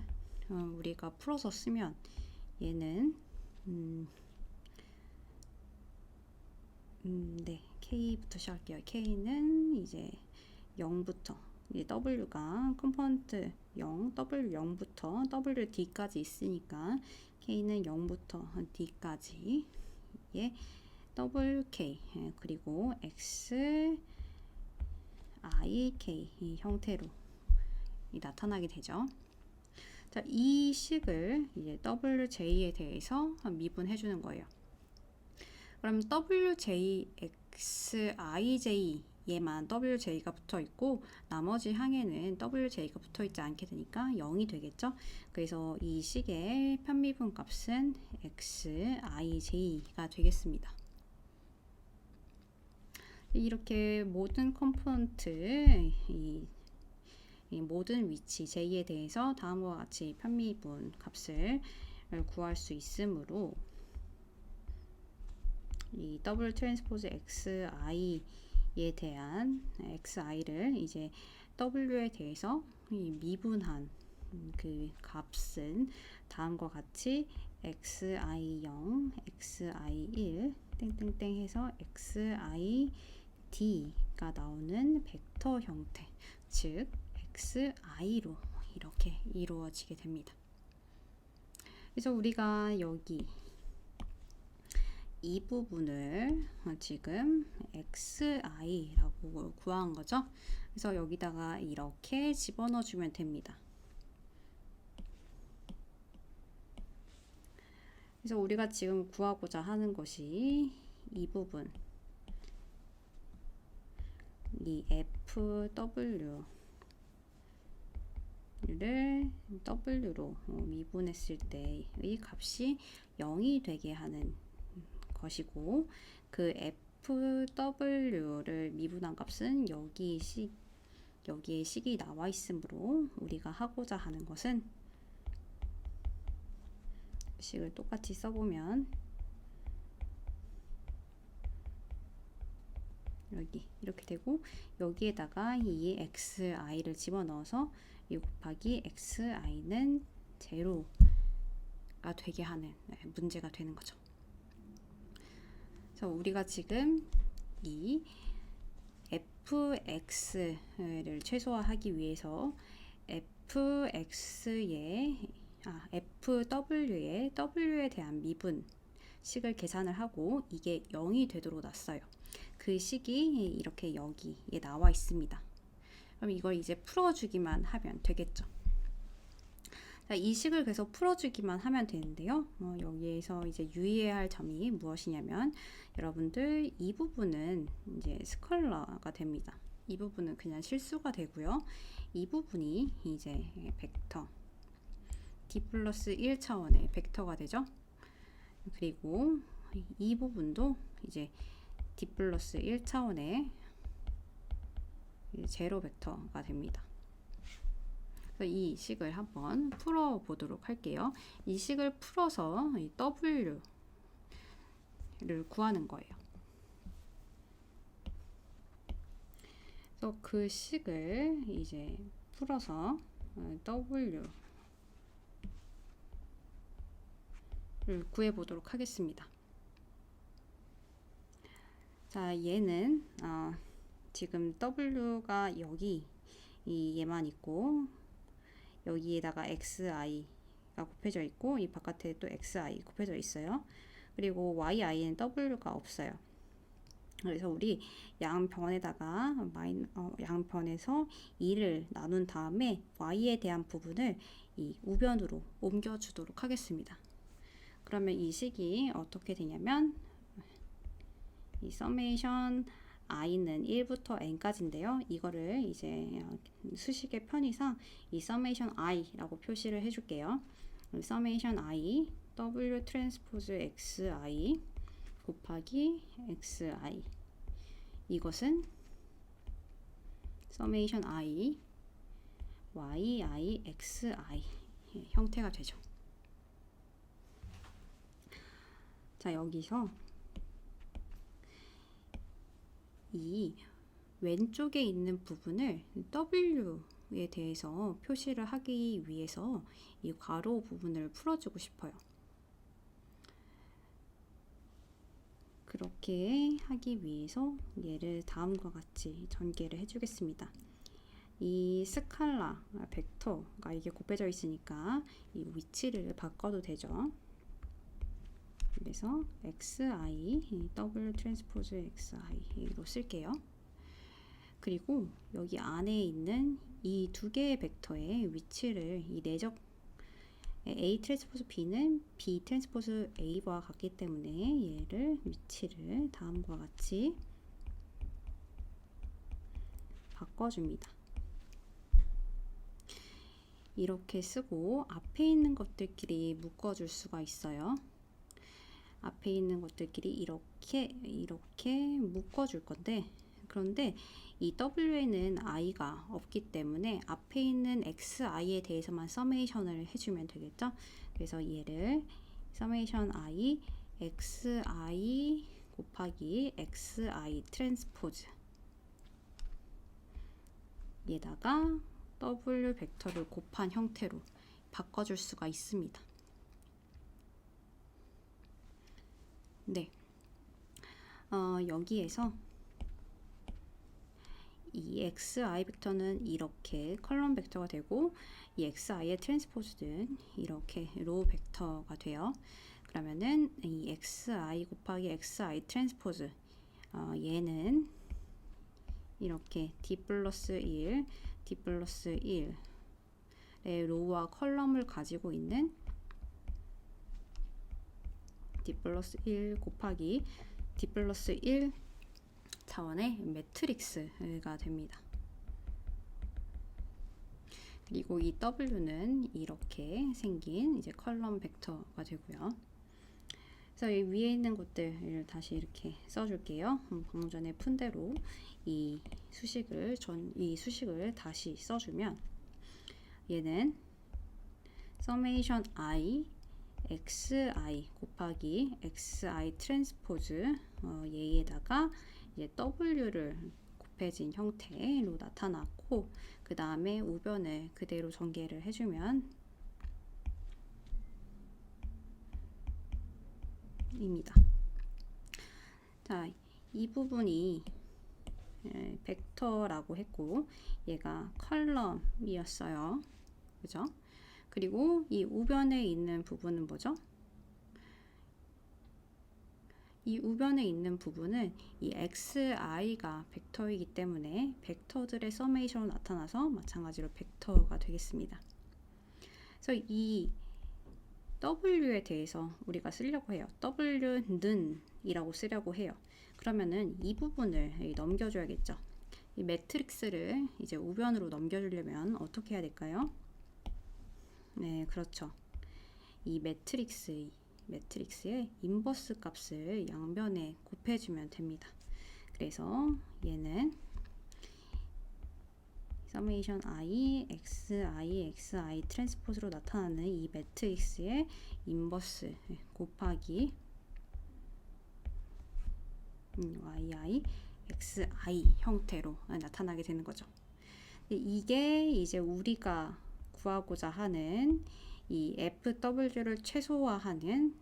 우리가 풀어서 쓰면 얘는 네, K부터 시작할게요. K는 이제 0부터 이제 W가 컴포넌트 0, W0부터 WD까지 있으니까 K는 0부터 D까지 예, WK 그리고 X, I, K 이 형태로 나타나게 되죠. 자, 이 식을 이제 WJ에 대해서 미분해 주는 거예요. 그럼 WJXIJ 얘만 WJ가 붙어 있고 나머지 항에는 WJ가 붙어 있지 않게 되니까 0이 되겠죠. 그래서 이 식의 편미분 값은 XIJ가 되겠습니다. 이렇게 모든 컴포넌트 이 모든 위치 J에 대해서 다음과 같이 편미분 값을 구할 수 있으므로 이 더블 트랜스포즈 XI에 대한 XI를 이제 W에 대해서 미분한 그 값은 다음과 같이 XI0, XI1 땡땡땡 해서 XID가 나오는 벡터 형태, 즉 XI로 이렇게 이루어지게 됩니다. 그래서 우리가 여기 이 부분을 지금 XI라고 구한 거죠. 그래서 여기다가 이렇게 집어넣어 주면 됩니다. 그래서 우리가 지금 구하고자 하는 것이 이 부분, 이 FW 를 W로 미분했을 때의 값이 0이 되게 하는 것이고, 그 FW를 미분한 값은 여기에 식이 나와 있으므로 우리가 하고자 하는 것은 식을 똑같이 써보면 여기 이렇게 되고, 여기에다가 이 XI를 집어넣어서 2 곱하기 XI는 제로가 되게 하는 문제가 되는 거죠. 그래서 우리가 지금 이 fx를 최소화하기 위해서 fx의 fw의 w에 대한 미분 식을 계산을 하고 이게 0이 되도록 놨어요. 그 식이 이렇게 여기에 나와 있습니다. 그럼 이걸 이제 풀어주기만 하면 되겠죠. 자, 이 식을 계속 풀어주기만 하면 되는데요. 여기에서 이제 유의해야 할 점이 무엇이냐면 여러분들 이 부분은 이제 스컬러가 됩니다. 이 부분은 그냥 실수가 되고요. 이 부분이 이제 벡터 d 플러스 1차원의 벡터가 되죠. 그리고 이 부분도 이제 d 플러스 1차원의 제로 벡터가 됩니다. 이 식을 한번 풀어 보도록 할게요. 이 식을 풀어서 이 W를 구하는 거예요. 그래서 그 식을 이제 풀어서 W를 구해 보도록 하겠습니다. 자, 얘는 지금 W가 여기 얘만 있고 여기에다가 xi가 곱해져 있고 이 바깥에 또 xi 곱해져 있어요. 그리고 yi는 w가 없어요. 그래서 우리 양변에다가 양변에서 2를 나눈 다음에 y에 대한 부분을 이 우변으로 옮겨주도록 하겠습니다. 그러면 이 식이 어떻게 되냐면 이 서메이션 i는 1부터 n까지인데요. 이거를 이제 수식의 편의상 이 summation i라고 표시를 해줄게요. summation i w 트랜스포즈 xi 곱하기 xi 이것은 summation i yi xi 형태가 되죠. 자, 여기서 이 왼쪽에 있는 부분을 W에 대해서 표시를 하기 위해서 이 괄호 부분을 풀어주고 싶어요. 그렇게 하기 위해서 얘를 다음과 같이 전개를 해주겠습니다. 이 스칼라 벡터가 이게 곱해져 있으니까 이 위치를 바꿔도 되죠. 그래서 xi, w 트랜스포즈 xi로 쓸게요. 그리고 여기 안에 있는 이 두 개의 벡터의 위치를 이 내적 a 트랜스포즈 b는 b 트랜스포즈 a와 같기 때문에 얘를 위치를 다음과 같이 바꿔줍니다. 이렇게 쓰고 앞에 있는 것들끼리 묶어줄 수가 있어요. 앞에 있는 것들끼리 이렇게 묶어줄 건데, 그런데 이 W에는 i가 없기 때문에 앞에 있는 xi에 대해서만 서메이션을 해주면 되겠죠. 그래서 얘를 서메이션 i xi 곱하기 xi 트랜스포즈 얘다가 W 벡터를 곱한 형태로 바꿔줄 수가 있습니다. 네, 여기에서 이 xi 벡터는 이렇게 컬럼 벡터가 되고 이 xi의 트랜스포즈는 이렇게 로우 벡터가 돼요. 그러면은 이 xi 곱하기 xi 트랜스포즈 얘는 이렇게 d 플러스 1, d 플러스 1의 로우와 컬럼을 가지고 있는 d 플러스 1 곱하기 d 플러스 1 차원의 매트릭스가 됩니다. 그리고 이 W는 이렇게 생긴 이제 컬럼 벡터가 되고요. 그래서 이 위에 있는 것들을 다시 이렇게 써줄게요. 방금 전에 푼 대로 이 수식을 다시 써주면 얘는 summation i xi 곱하기 xi 트랜스포즈 얘에다가 이제 w를 곱해진 형태로 나타났고, 그 다음에 우변을 그대로 전개를 해주면 입니다. 자, 이 부분이 벡터라고 했고 얘가 컬럼이었어요. 그죠? 그리고 이 우변에 있는 부분은 뭐죠? 이 우변에 있는 부분은 이 xi가 벡터이기 때문에 벡터들의 서메이션으로 나타나서 마찬가지로 벡터가 되겠습니다. 그래서 이 W에 대해서 우리가 쓰려고 해요. W는 이라고 쓰려고 해요. 그러면은 이 부분을 넘겨줘야겠죠. 이 매트릭스를 이제 우변으로 넘겨주려면 어떻게 해야 될까요? 네, 그렇죠. 이 매트릭스의 인버스 값을 양변에 곱해주면 됩니다. 그래서 얘는 서메이션 i xi 트랜스포즈로 나타나는 이 매트릭스의 인버스 곱하기 yi xi 형태로 나타나게 되는 거죠. 이게 이제 우리가 구하고자 하는 이 fw를 최소화하는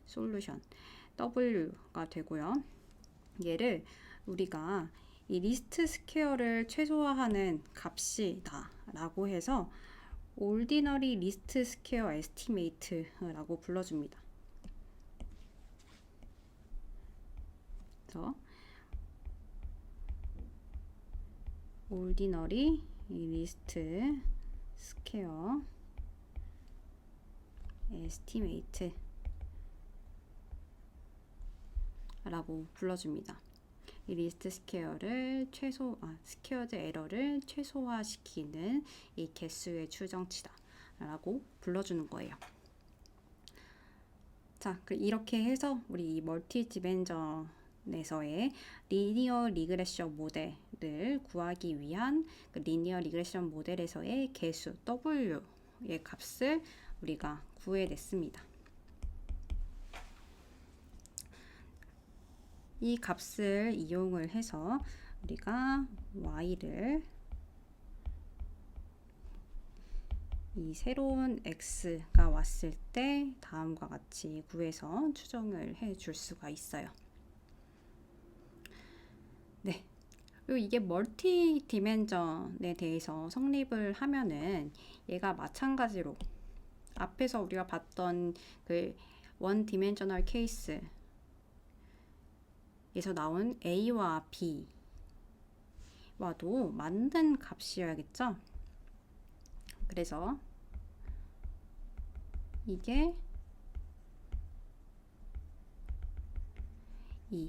솔루션 w가 되고요. 얘를 우리가 이 리스트 스퀘어를 최소화하는 값이다 라고 해서 ordinary 리스트 스퀘어 에스티메이트라고 불러줍니다. 그래서 ordinary 리스트 스퀘어 에스티메이트 라고 불러줍니다. 이 리스트 스퀘어를 스퀘어드 에러를 최소화시키는 이 개수의 추정치다 라고 불러주는 거예요. 자, 이렇게 해서 우리 이 멀티 디멘전에서의 리니어 리그레션 모델을 구하기 위한 그 리니어 리그레션 모델에서의 개수 W의 값을 우리가 구해냈습니다. 이 값을 이용을 해서 우리가 y를 이 새로운 x가 왔을 때 다음과 같이 구해서 추정을 해 줄 수가 있어요. 네. 그리고 이게 멀티 디멘전에 대해서 성립을 하면은 얘가 마찬가지로 앞에서 우리가 봤던 그 원 디멘셔널 케이스 에서 나온 A와 B와도 맞는 값이어야겠죠? 그래서 이게 이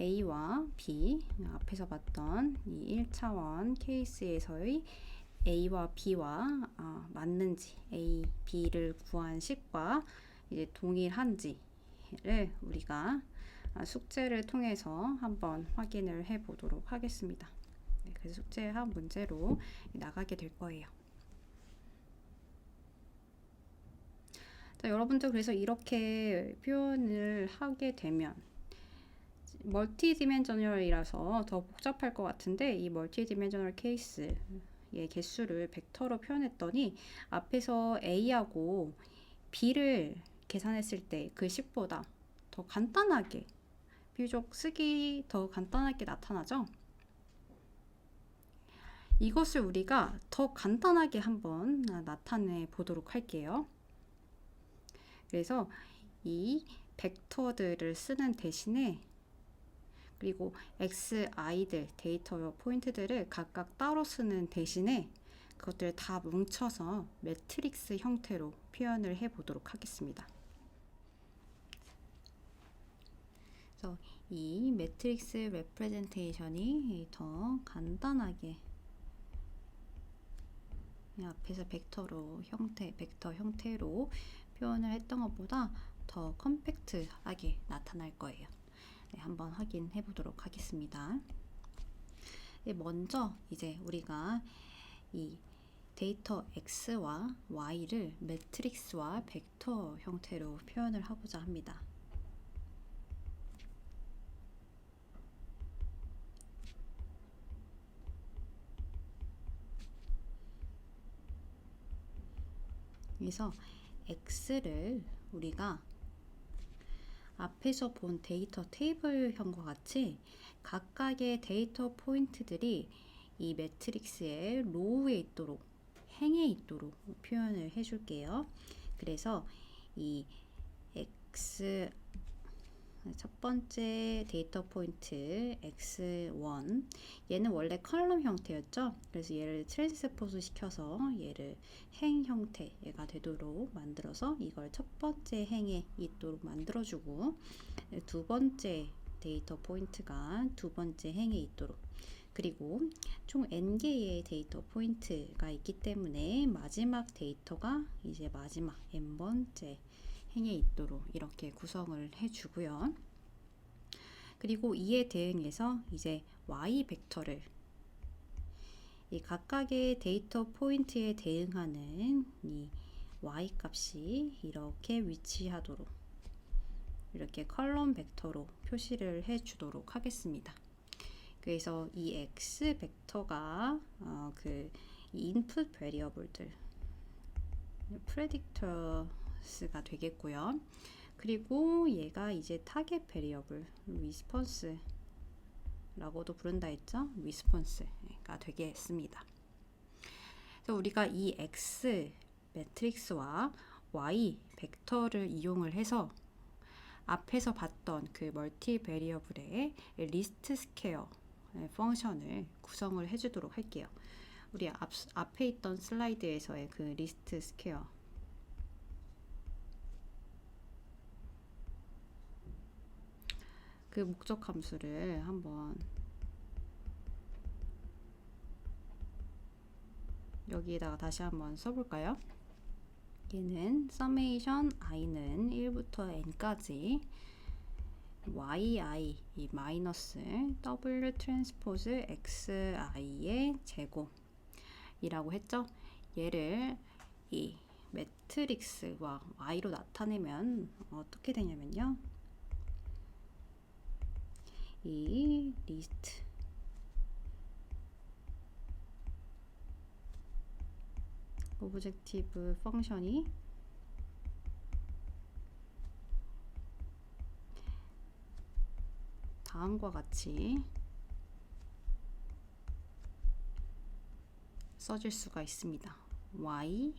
A와 B 앞에서 봤던 이 1차원 케이스에서의 A와 B와 맞는지 A, B를 구한 식과 이제 동일한지를 우리가 숙제를 통해서 한번 확인을 해 보도록 하겠습니다. 네, 그래서 숙제한 문제로 나가게 될 거예요. 자, 여러분들 그래서 이렇게 표현을 하게 되면 멀티 디멘셔널이라서 더 복잡할 것 같은데 이 멀티 디멘셔널 케이스의 개수를 벡터로 표현했더니 앞에서 A하고 B를 계산했을 때 그 식보다 더 간단하게 비교적 쓰기 더 간단하게 나타나죠. 이것을 우리가 더 간단하게 한번 나타내 보도록 할게요. 그래서 이 벡터들을 쓰는 대신에 그리고 xi들 데이터 포인트들을 각각 따로 쓰는 대신에 그것들을 다 뭉쳐서 매트릭스 형태로 표현을 해 보도록 하겠습니다. 그래서 이 매트릭스 레프레젠테이션이 더 간단하게 앞에서 벡터 형태로 표현을 했던 것보다 더 컴팩트하게 나타날 거예요. 네, 한번 확인해 보도록 하겠습니다. 네, 먼저 이제 우리가 이 데이터 x와 y를 매트릭스와 벡터 형태로 표현을 하고자 합니다. 그래서 x를 우리가 앞에서 본 데이터 테이블형과 같이 각각의 데이터 포인트들이 이 매트릭스의 로우에 있도록 행에 있도록 표현을 해줄게요. 그래서 이 xi 첫 번째 데이터 포인트 x1, 얘는 원래 컬럼 형태였죠. 그래서 얘를 트랜스포즈 시켜서 얘를 행 형태가 되도록 만들어서 이걸 첫 번째 행에 있도록 만들어주고, 두 번째 데이터 포인트가 두 번째 행에 있도록, 그리고 총 n개의 데이터 포인트가 있기 때문에 마지막 데이터가 이제 마지막 n번째 행에 있도록 이렇게 구성을 해주고요. 그리고 이에 대응해서 이제 y 벡터를 이 각각의 데이터 포인트에 대응하는 이 y 값이 이렇게 위치하도록 이렇게 컬럼 벡터로 표시를 해주도록 하겠습니다. 그래서 이 x 벡터가 그 인풋 베리어블들 predictors가 되겠고요. 그리고 얘가 이제 타겟 베리어블 response라고도 부른다 했죠. response가 되겠습니다. 그래서 우리가 이 x 매트릭스와 y 벡터를 이용을 해서 앞에서 봤던 그 멀티 베리어블의 리스트 스퀘어 펑션을 구성을 해주도록 할게요. 우리 앞에 있던 슬라이드에서의 그 리스트 스퀘어, 그 목적 함수를 한번 여기에다가 다시 한번 써볼까요? 얘는 summation i는 1부터 n까지 yi 이 마이너스 w 트랜스포즈 xi의 제곱이라고 했죠. 얘를 이 매트릭스와 y로 나타내면 어떻게 되냐면요, 이 리스트 오브젝티브 펑션이 다음과 같이 써질 수가 있습니다. y,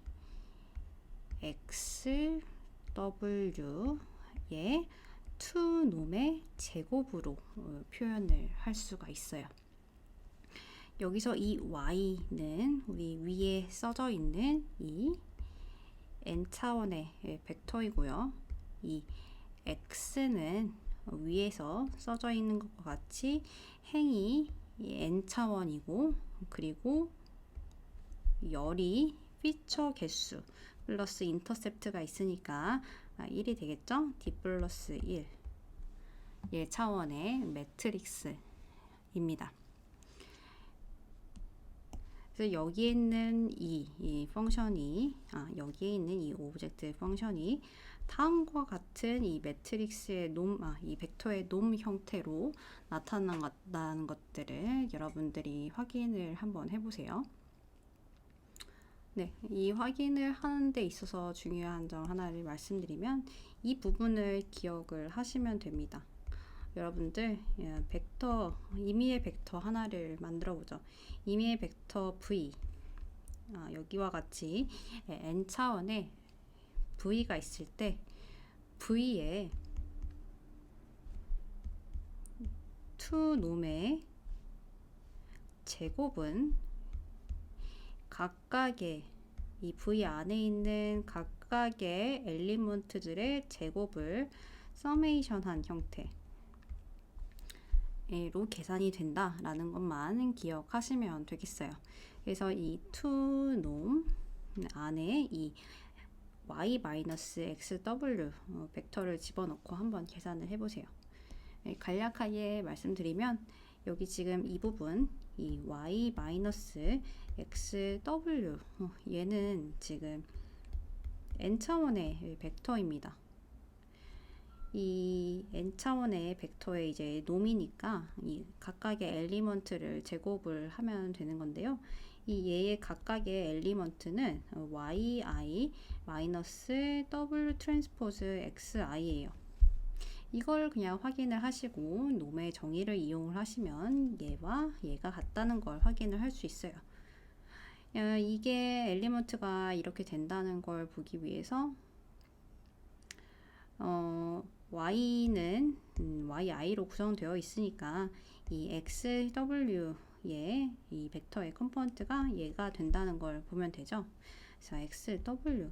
x, w의 투 놈의 제곱으로 표현을 할 수가 있어요. 여기서 이 y는 우리 위에 써져 있는 이 n차원의 벡터이고요. 이 x는 위에서 써져 있는 것과 같이 행이 n차원이고, 그리고 열이 피처 개수 플러스 인터셉트가 있으니까 1이 되겠죠? d 플러스 1 차원의 매트릭스입니다. 그래서 여기에 있는 이 펑션이 여기에 있는 이 오브젝트 펑션이 다음과 같은 이 매트릭스의 이 벡터의 놈 형태로 나타난다는 것들을 여러분들이 확인을 한번 해보세요. 네, 이 확인을 하는 데 있어서 중요한 점 하나를 말씀드리면 이 부분을 기억을 하시면 됩니다. 여러분들 벡터, 임의의 벡터 하나를 만들어 보죠. 임의의 벡터 v, 여기와 같이 n차원의 v가 있을 때 v의 투 놈의 제곱은 각각의 이 v 안에 있는 각각의 엘리먼트들의 제곱을 서메이션한 형태 로 계산이 된다라는 것만 기억하시면 되겠어요. 그래서 이 투 놈 안에 이 y-xw 벡터를 집어넣고 한번 계산을 해보세요. 간략하게 말씀드리면 여기 지금 이 부분 이 y-xw 얘는 지금 n차원의 벡터입니다. 이 n차원의 벡터의 이제 놈이니까 이 각각의 엘리먼트를 제곱을 하면 되는 건데요. 이 얘의 각각의 엘리먼트는 yi 마이너스 w 트랜스포즈 xi예요. 이걸 그냥 확인을 하시고 놈의 정의를 이용을 하시면 얘와 얘가 같다는 걸 확인을 할 수 있어요. 이게 엘리먼트가 이렇게 된다는 걸 보기 위해서 y는 yi로 구성되어 있으니까 이 xw의 이 벡터의 컴포넌트가 얘가 된다는 걸 보면 되죠. 그래서 xw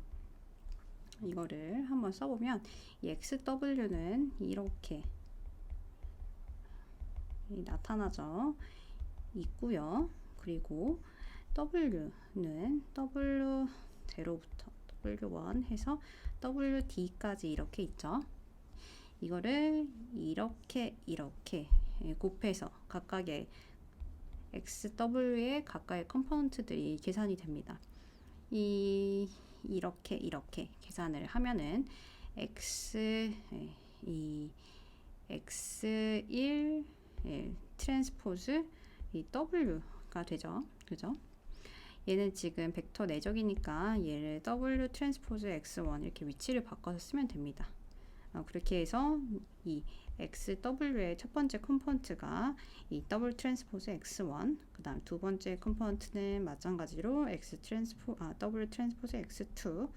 이거를 한번 써보면 이 xw는 이렇게 나타나죠. 있고요. 그리고 w는 w0부터 w1 해서 wd까지 이렇게 있죠. 이거를 이렇게 곱해서 각각의 xw의 각각의 컴포넌트들이 계산이 됩니다. 이렇게 계산을 하면은 x1 트랜스포즈 이 w가 되죠. 그죠? 얘는 지금 벡터 내적이니까 얘를 w 트랜스포즈 x1 이렇게 위치를 바꿔서 쓰면 됩니다. 그렇게 해서 이 xw의 첫 번째 컴포넌트가 이 w 트랜스포즈 x1, 그 다음 두 번째 컴포넌트는 마찬가지로 w 트랜스포즈 x2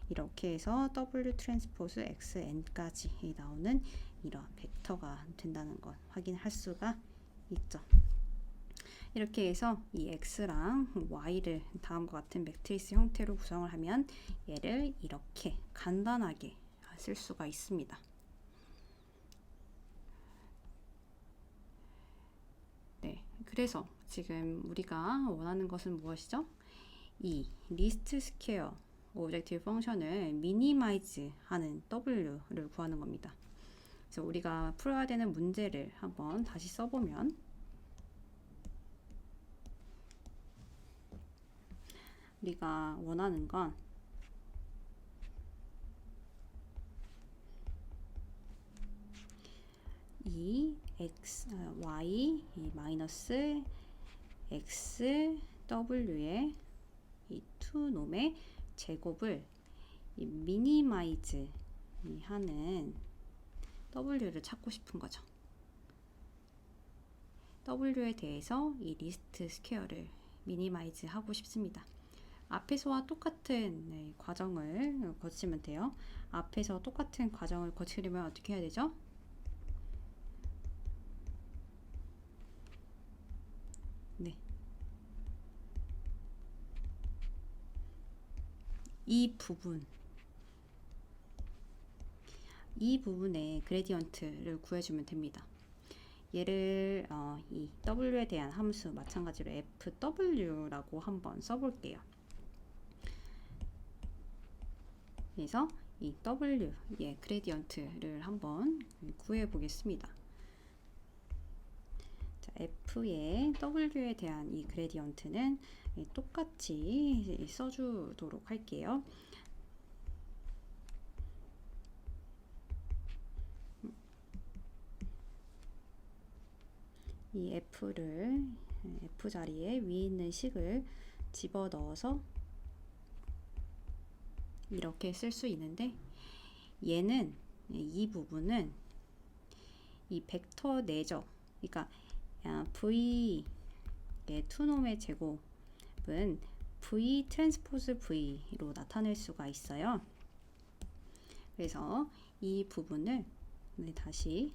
이렇게 해서 w 트랜스포즈 xn까지 나오는 이런 벡터가 된다는 것 확인할 수가 있죠. 이렇게 해서 이 x랑 y를 다음과 같은 매트리스 형태로 구성을 하면 얘를 이렇게 간단하게 쓸 수가 있습니다. 네, 그래서 지금 우리가 원하는 것은 무엇이죠? 이 리스트 스퀘어 오브젝티브 펑션을 미니마이즈 하는 w를 구하는 겁니다. 그래서 우리가 풀어야 되는 문제를 한번 다시 써보면 우리가 원하는 건 이 y 마이너스 xw의 이 투놈의 제곱을 이 미니마이즈 하는 w를 찾고 싶은 거죠. w에 대해서 이 리스트 스퀘어를 미니마이즈 하고 싶습니다. 앞에서와 똑같은 과정을 거치면 돼요. 앞에서 똑같은 과정을 거치려면 어떻게 해야 되죠? 네. 이 부분의 그레디언트를 구해주면 됩니다. 얘를 이 w에 대한 함수 마찬가지로 fw라고 한번 써볼게요. 그래서 이 w의 그레디언트를 한번 구해 보겠습니다. 자, f의 w에 대한 이 그레디언트는 똑같이 써주도록 할게요. 이 f를 f 자리에 위에 있는 식을 집어 넣어서 이렇게 쓸 수 있는데 얘는 이 부분은 이 벡터 내적 그러니까 v의 투놈의 제곱은 v 트랜스포즈 v로 나타낼 수가 있어요. 그래서 이 부분을 다시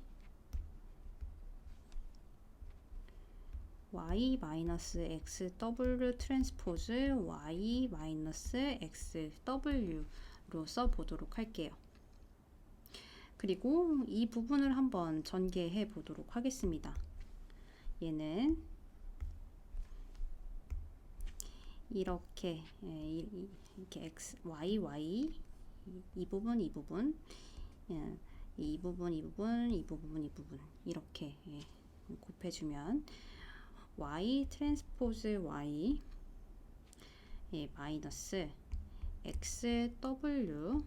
y-xw 트랜스포즈 y-xw로 써보도록 할게요. 그리고 이 부분을 한번 전개해 보도록 하겠습니다. 얘는 이렇게 y 이 부분 이렇게 곱해주면 y 트랜스포즈 y 마이너스 xw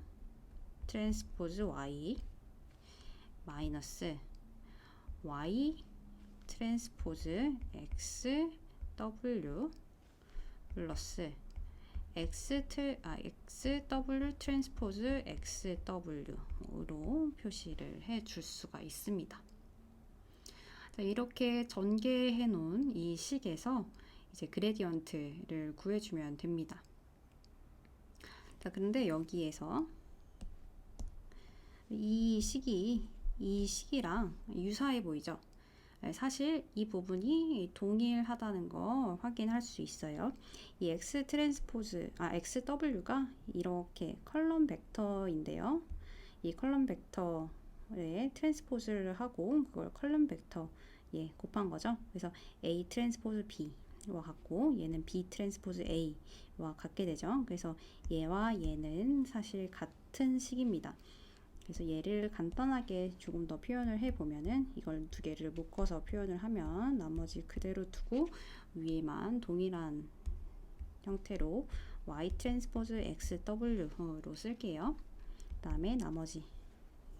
트랜스포즈 y 마이너스 y 트랜스포즈 xw 플러스 xw 트랜스포즈 xw로 표시를 해 줄 수가 있습니다. 자, 이렇게 전개해 놓은 이 식에서 이제 그레디언트를 구해주면 됩니다. 자, 그런데 여기에서 이 식이랑 유사해 보이죠? 사실 이 부분이 동일하다는 거 확인할 수 있어요. 이 XW가 이렇게 컬럼 벡터인데요. 이 컬럼 벡터에 트랜스포즈를 하고 그걸 컬럼 벡터 곱한 거죠. 그래서 A 트랜스포즈 B와 같고 얘는 B 트랜스포즈 A와 같게 되죠. 그래서 얘와 얘는 사실 같은 식입니다. 그래서 얘를 간단하게 조금 더 표현을 해보면은 이걸 두 개를 묶어서 표현을 하면 나머지 그대로 두고 위에만 동일한 형태로 Y 트랜스포즈 XW로 쓸게요. 그 다음에 나머지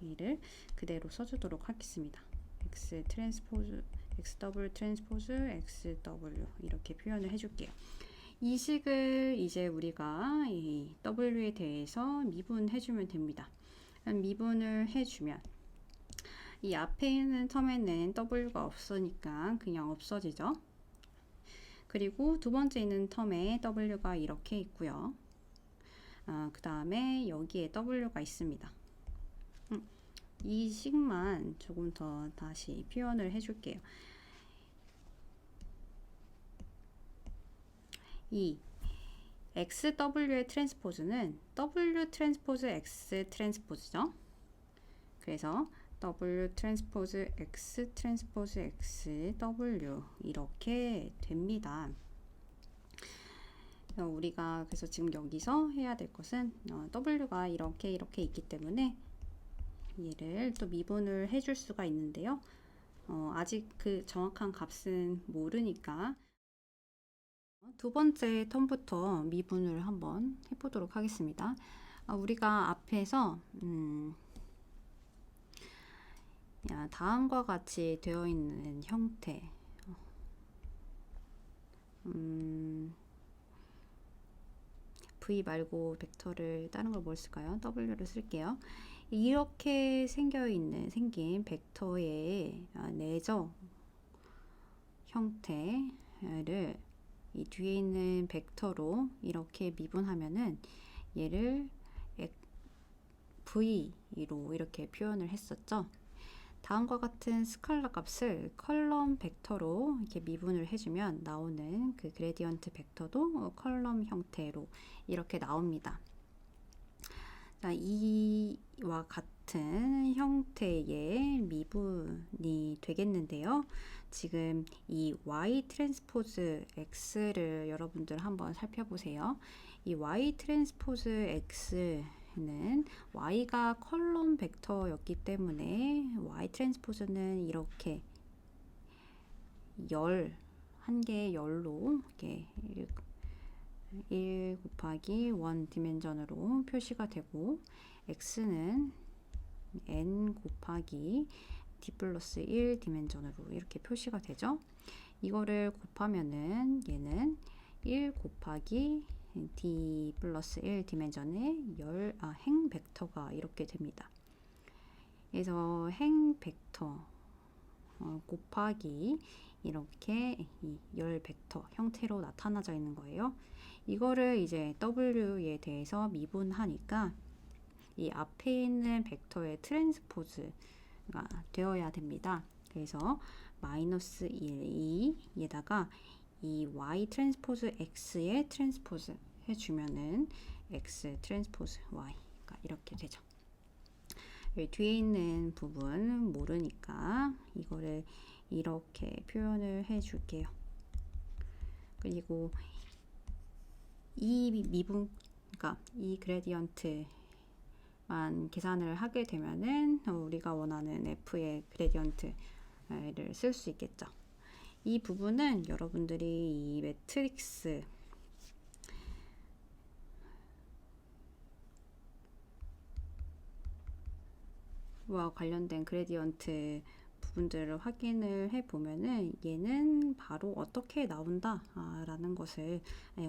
얘를 그대로 써주도록 하겠습니다. X 트랜스포즈 XW 트랜스포즈 XW 이렇게 표현을 해줄게요. 이 식을 이제 우리가 이 W에 대해서 미분해주면 됩니다. 미분을 해주면 이 앞에 있는 텀에는 W가 없으니까 그냥 없어지죠. 그리고 두 번째 있는 텀에 W가 이렇게 있고요. 그 다음에 여기에 W가 있습니다. 이 식만 조금 더 다시 표현을 해줄게요. 이 XW의 트랜스포즈는 W 트랜스포즈 X 트랜스포즈죠. 그래서 W 트랜스포즈 X 트랜스포즈 X W 이렇게 됩니다. 우리가 그래서 지금 여기서 해야 될 것은 W가 이렇게 있기 때문에 얘를 또 미분을 해줄 수가 있는데요. 아직 그 정확한 값은 모르니까 두 번째 텀부터 미분을 한번 해보도록 하겠습니다. 우리가 앞에서 다음과 같이 되어 있는 형태 V 말고 벡터를 다른 걸 뭘 쓸까요? W를 쓸게요. 이렇게 생긴 벡터의 내적 형태를 이 뒤에 있는 벡터로 이렇게 미분하면은 얘를 V로 이렇게 표현을 했었죠. 다음과 같은 스칼라 값을 컬럼 벡터로 이렇게 미분을 해주면 나오는 그 그레디언트 벡터도 컬럼 형태로 이렇게 나옵니다. 자, 이와 같은 형태의 미분이 되겠는데요. 지금 이 Y 트랜스포즈 X를 여러분들 한번 살펴보세요. 이 Y 트랜스포즈 X는 Y가 컬럼 벡터였기 때문에 Y 트랜스포즈는 이렇게 한 개의 열로 이렇게 1 곱하기 1 디멘전으로 표시가 되고 x는 n 곱하기 d 플러스 1 디멘전으로 이렇게 표시가 되죠. 이거를 곱하면은 얘는 1 곱하기 d 플러스 1 디멘전의 행 벡터가 이렇게 됩니다. 그래서 행 벡터 곱하기 이렇게 이 열 벡터 형태로 나타나져 있는 거예요. 이거를 이제 W에 대해서 미분하니까 이 앞에 있는 벡터의 트랜스포즈가 되어야 됩니다. 그래서 마이너스 1, 2에다가 이 Y 트랜스포즈 X의 트랜스포즈 해주면은 X 트랜스포즈 Y가 이렇게 되죠. 뒤에 있는 부분 모르니까 이거를 이렇게 표현을 해 줄게요. 그리고 이 미분, 그러니까 이 그레디언트만 계산을 하게 되면은 우리가 원하는 F의 그레디언트를 쓸 수 있겠죠. 이 부분은 여러분들이 이 매트릭스 와 관련된 그레디언트 부분들을 확인을 해 보면은 얘는 바로 어떻게 나온다 라는 것을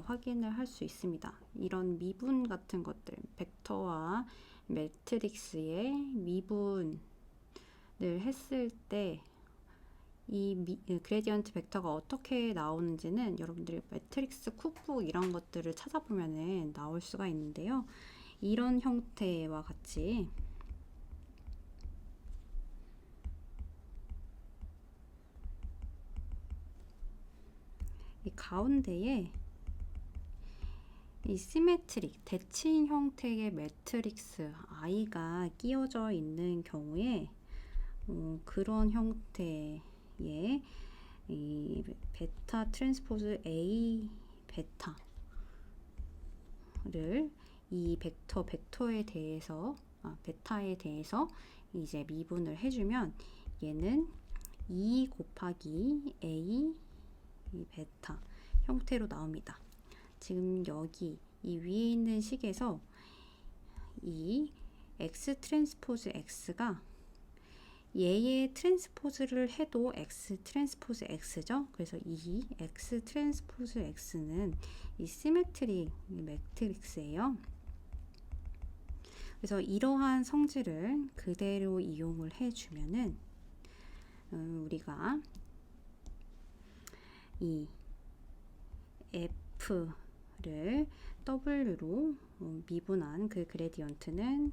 확인을 할 수 있습니다. 이런 미분 같은 것들, 벡터와 매트릭스의 미분을 했을 때 이 그레디언트 벡터가 어떻게 나오는지는 여러분들이 매트릭스 쿡북 이런 것들을 찾아보면은 나올 수가 있는데요. 이런 형태와 같이 이 가운데에 이 시메트릭, 대칭 형태의 매트릭스 I가 끼워져 있는 경우에 그런 형태의 이 베타 트랜스포즈 A 베타를 이 벡터에 대해서 베타에 대해서 이제 미분을 해주면 얘는 2 곱하기 A 이 베타 형태로 나옵니다. 지금 여기 이 위에 있는 식에서 이 X 트랜스포즈 X가 얘의 트랜스포즈를 해도 X 트랜스포즈 X죠. 그래서 이 X 트랜스포즈 X는 이 시메트릭 매트릭스예요. 그래서 이러한 성질을 그대로 이용을 해주면은 우리가 이 F를 W로 미분한 그 그레디언트는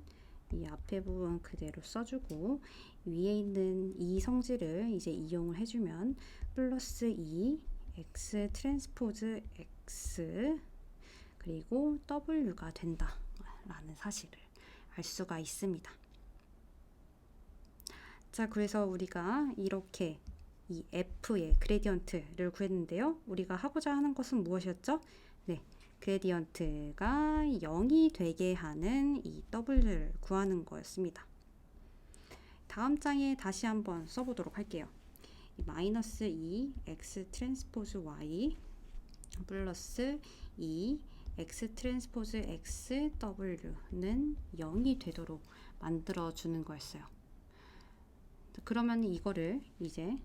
이 앞에 부분 그대로 써주고 위에 있는 이 성질을 이제 이용을 해주면 플러스 2 X 트랜스포즈 X 그리고 W가 된다 라는 사실을 알 수가 있습니다. 자, 그래서 우리가 이렇게 이 F의 그레디언트를 구했는데요. 우리가 하고자 하는 것은 무엇이었죠? 네, 그레디언트가 0이 되게 하는 이 W를 구하는 거였습니다. 다음 장에 다시 한번 써보도록 할게요. 마이너스 2 X 트랜스포즈 Y 플러스 2 X 트랜스포즈 X W는 0이 되도록 만들어주는 거였어요. 그러면 이거를 이제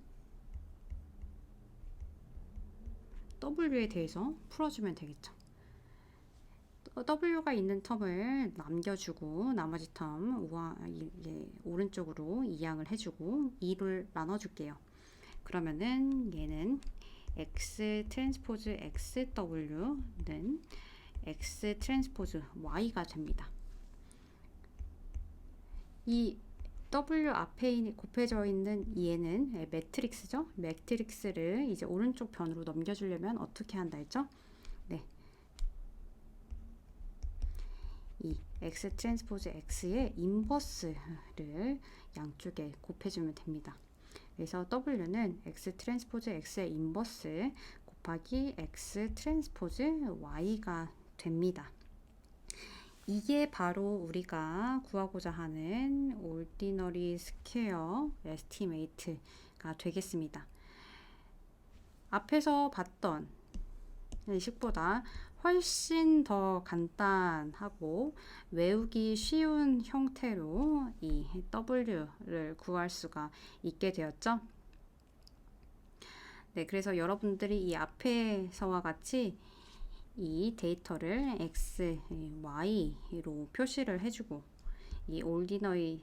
W에 대해서 풀어주면 되겠죠. W가 있는 텀을 남겨주고 나머지 텀 오른쪽으로 이항을 해주고 2를 나눠줄게요. 그러면은 얘는 X 트랜스포즈 XW는 X 트랜스포즈 Y가 됩니다. 이 W 앞에 곱해져 있는 얘는 매트릭스죠. 매트릭스를 이제 오른쪽 변으로 넘겨주려면 어떻게 한다 했죠? 네, 이 X 트랜스포즈 X의 인버스를 양쪽에 곱해주면 됩니다. 그래서 W는 X 트랜스포즈 X의 인버스 곱하기 X 트랜스포즈 Y가 됩니다. 이게 바로 우리가 구하고자 하는 ordinary square estimate가 되겠습니다. 앞에서 봤던 식보다 훨씬 더 간단하고 외우기 쉬운 형태로 이 W를 구할 수가 있게 되었죠. 네, 그래서 여러분들이 이 앞에서와 같이 이 데이터를 X, Y로 표시를 해주고 이 ordinary,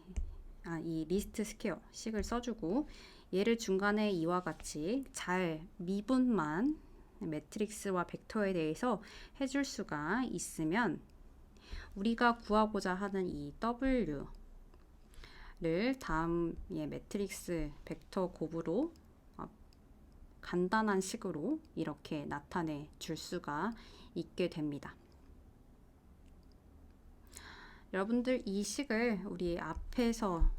이 리스트 스퀘어 식을 써주고 얘를 중간에 이와 같이 잘 미분만 매트릭스와 벡터에 대해서 해줄 수가 있으면 우리가 구하고자 하는 이 W를 다음 매트릭스 벡터 곱으로 간단한 식으로 이렇게 나타내 줄 수가 있게 됩니다. 여러분들 이 식을 우리 앞에서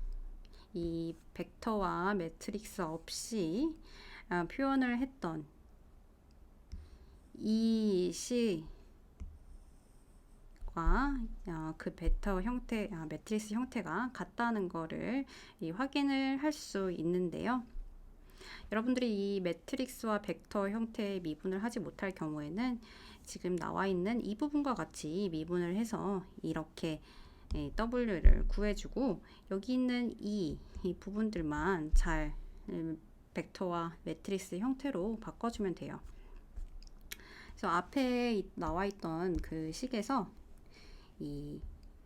이 벡터와 매트릭스 없이 표현을 했던 이 식과 그 벡터 형태, 매트릭스 형태가 같다는 거를 확인을 할 수 있는데요. 여러분들이 이 매트릭스와 벡터 형태의 미분을 하지 못할 경우에는 지금 나와 있는 이 부분과 같이 미분을 해서 이렇게 W를 구해주고 여기 있는 이 부분들만 잘 벡터와 매트릭스 형태로 바꿔주면 돼요. 그래서 앞에 나와 있던 그 식에서 이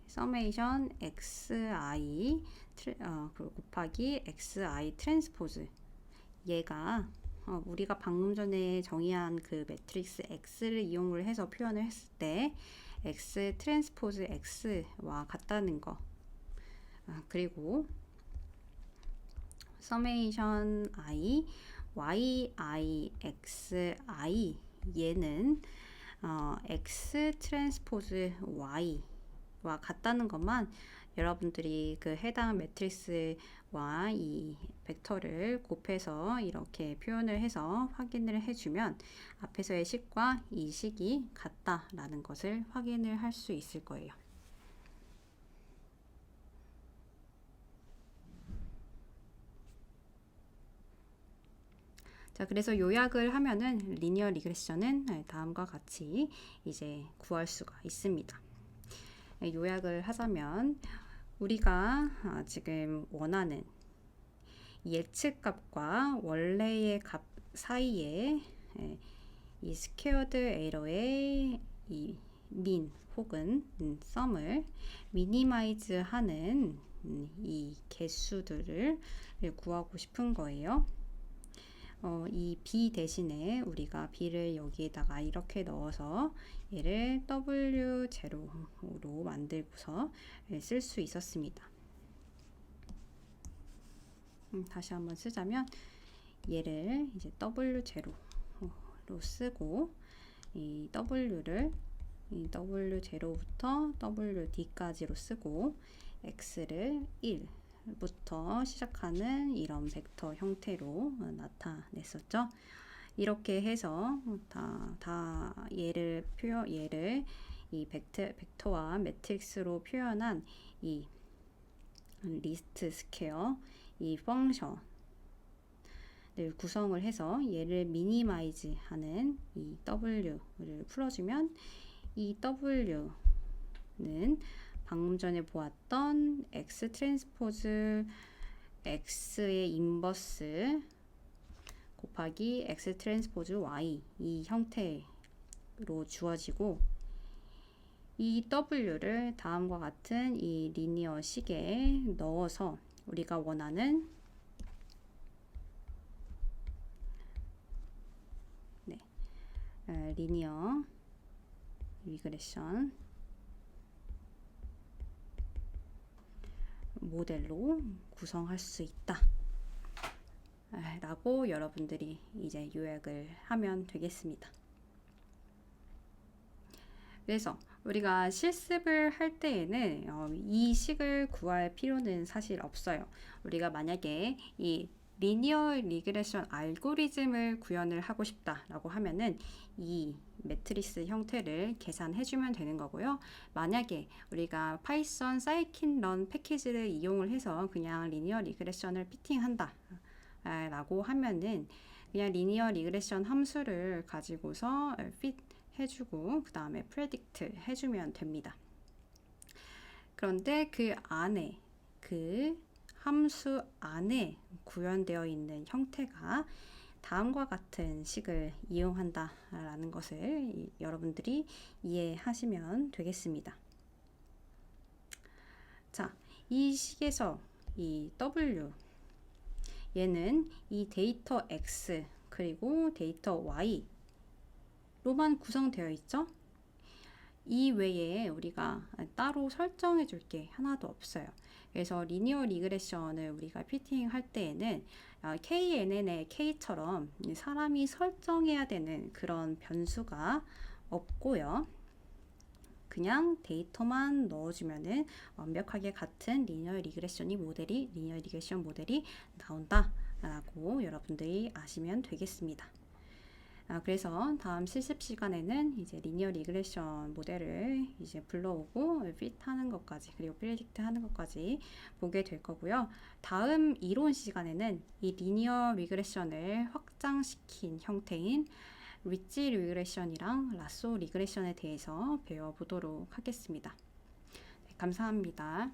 서메이션 xi 곱하기 xi 트랜스포즈 얘가 우리가 방금 전에 정의한 그 매트릭스 X를 이용을 해서 표현을 했을 때 X 트랜스포즈 X와 같다는 거 그리고 서메이션 I, yi, xi 얘는 x 트랜스포즈 y와 같다는 것만 여러분들이 그 해당 매트릭스와 이 벡터를 곱해서 이렇게 표현을 해서 확인을 해주면 앞에서의 식과 이 식이 같다라는 것을 확인을 할 수 있을 거예요. 자, 그래서 요약을 하면은 리니어 리그레션은 다음과 같이 이제 구할 수가 있습니다. 요약을 하자면 우리가 지금 원하는 예측값과 원래의 값 사이에 이 스퀘어드 에러의 이 민 혹은 썸을 미니마이즈 하는 이 개수들을 구하고 싶은 거예요. 이 b 대신에 우리가 b를 여기에다가 이렇게 넣어서 얘를 w0로 만들고서 쓸 수 있었습니다. 다시 한번 쓰자면 얘를 이제 w0로 쓰고 이 w를 이 w0부터 wd까지로 쓰고 x를 1부터 시작하는 이런 벡터 형태로 나타냈었죠. 이렇게 해서 얘를 이 벡터와 매트릭스로 표현한 이 리스트 스퀘어 이 펑션을 구성을 해서 얘를 미니마이즈 하는 이 w를 풀어주면 이 w는 방금 전에 보았던 x 트랜스포즈 x의 인버스 곱하기 x 트랜스포즈 y 이 형태로 주어지고 이 w를 다음과 같은 이 리니어 식에 넣어서 우리가 원하는 리니어 리그레션 모델로 구성할 수 있다 라고 여러분들이 이제 요약을 하면 되겠습니다. 그래서 우리가 실습을 할 때에는 이 식을 구할 필요는 사실 없어요. 우리가 만약에 이 리니어 리그레션 알고리즘을 구현을 하고 싶다라고 하면은 이 매트리스 형태를 계산해주면 되는 거고요. 만약에 우리가 파이썬 사이킨런 패키지를 이용을 해서 그냥 리니어 리그레션을 피팅한다 라고 하면은 그냥 리니어 리그레션 함수를 가지고서 fit 해주고 그 다음에 predict 해주면 됩니다. 그런데 그 안에 그 함수 안에 구현되어 있는 형태가 다음과 같은 식을 이용한다 라는 것을 여러분들이 이해하시면 되겠습니다. 자, 이 식에서 이 W 얘는 이 데이터 X 그리고 데이터 Y 로만 구성되어 있죠. 이 외에 우리가 따로 설정해 줄 게 하나도 없어요. 그래서 리니어 리그레션을 우리가 피팅 할 때에는 KNN의 K처럼 사람이 설정해야 되는 그런 변수가 없고요. 그냥 데이터만 넣어주면은 완벽하게 같은 리니어 리그레션 모델이 나온다 라고 여러분들이 아시면 되겠습니다. 그래서 다음 실습 시간에는 이제 리니어 리그레션 모델을 이제 불러오고 fit 하는 것까지 그리고 predict 하는 것까지 보게 될 거고요. 다음 이론 시간에는 이 리니어 리그레션을 확장시킨 형태인 리치 리그레션이랑 라sso 리그레션에 대해서 배워보도록 하겠습니다. 네, 감사합니다.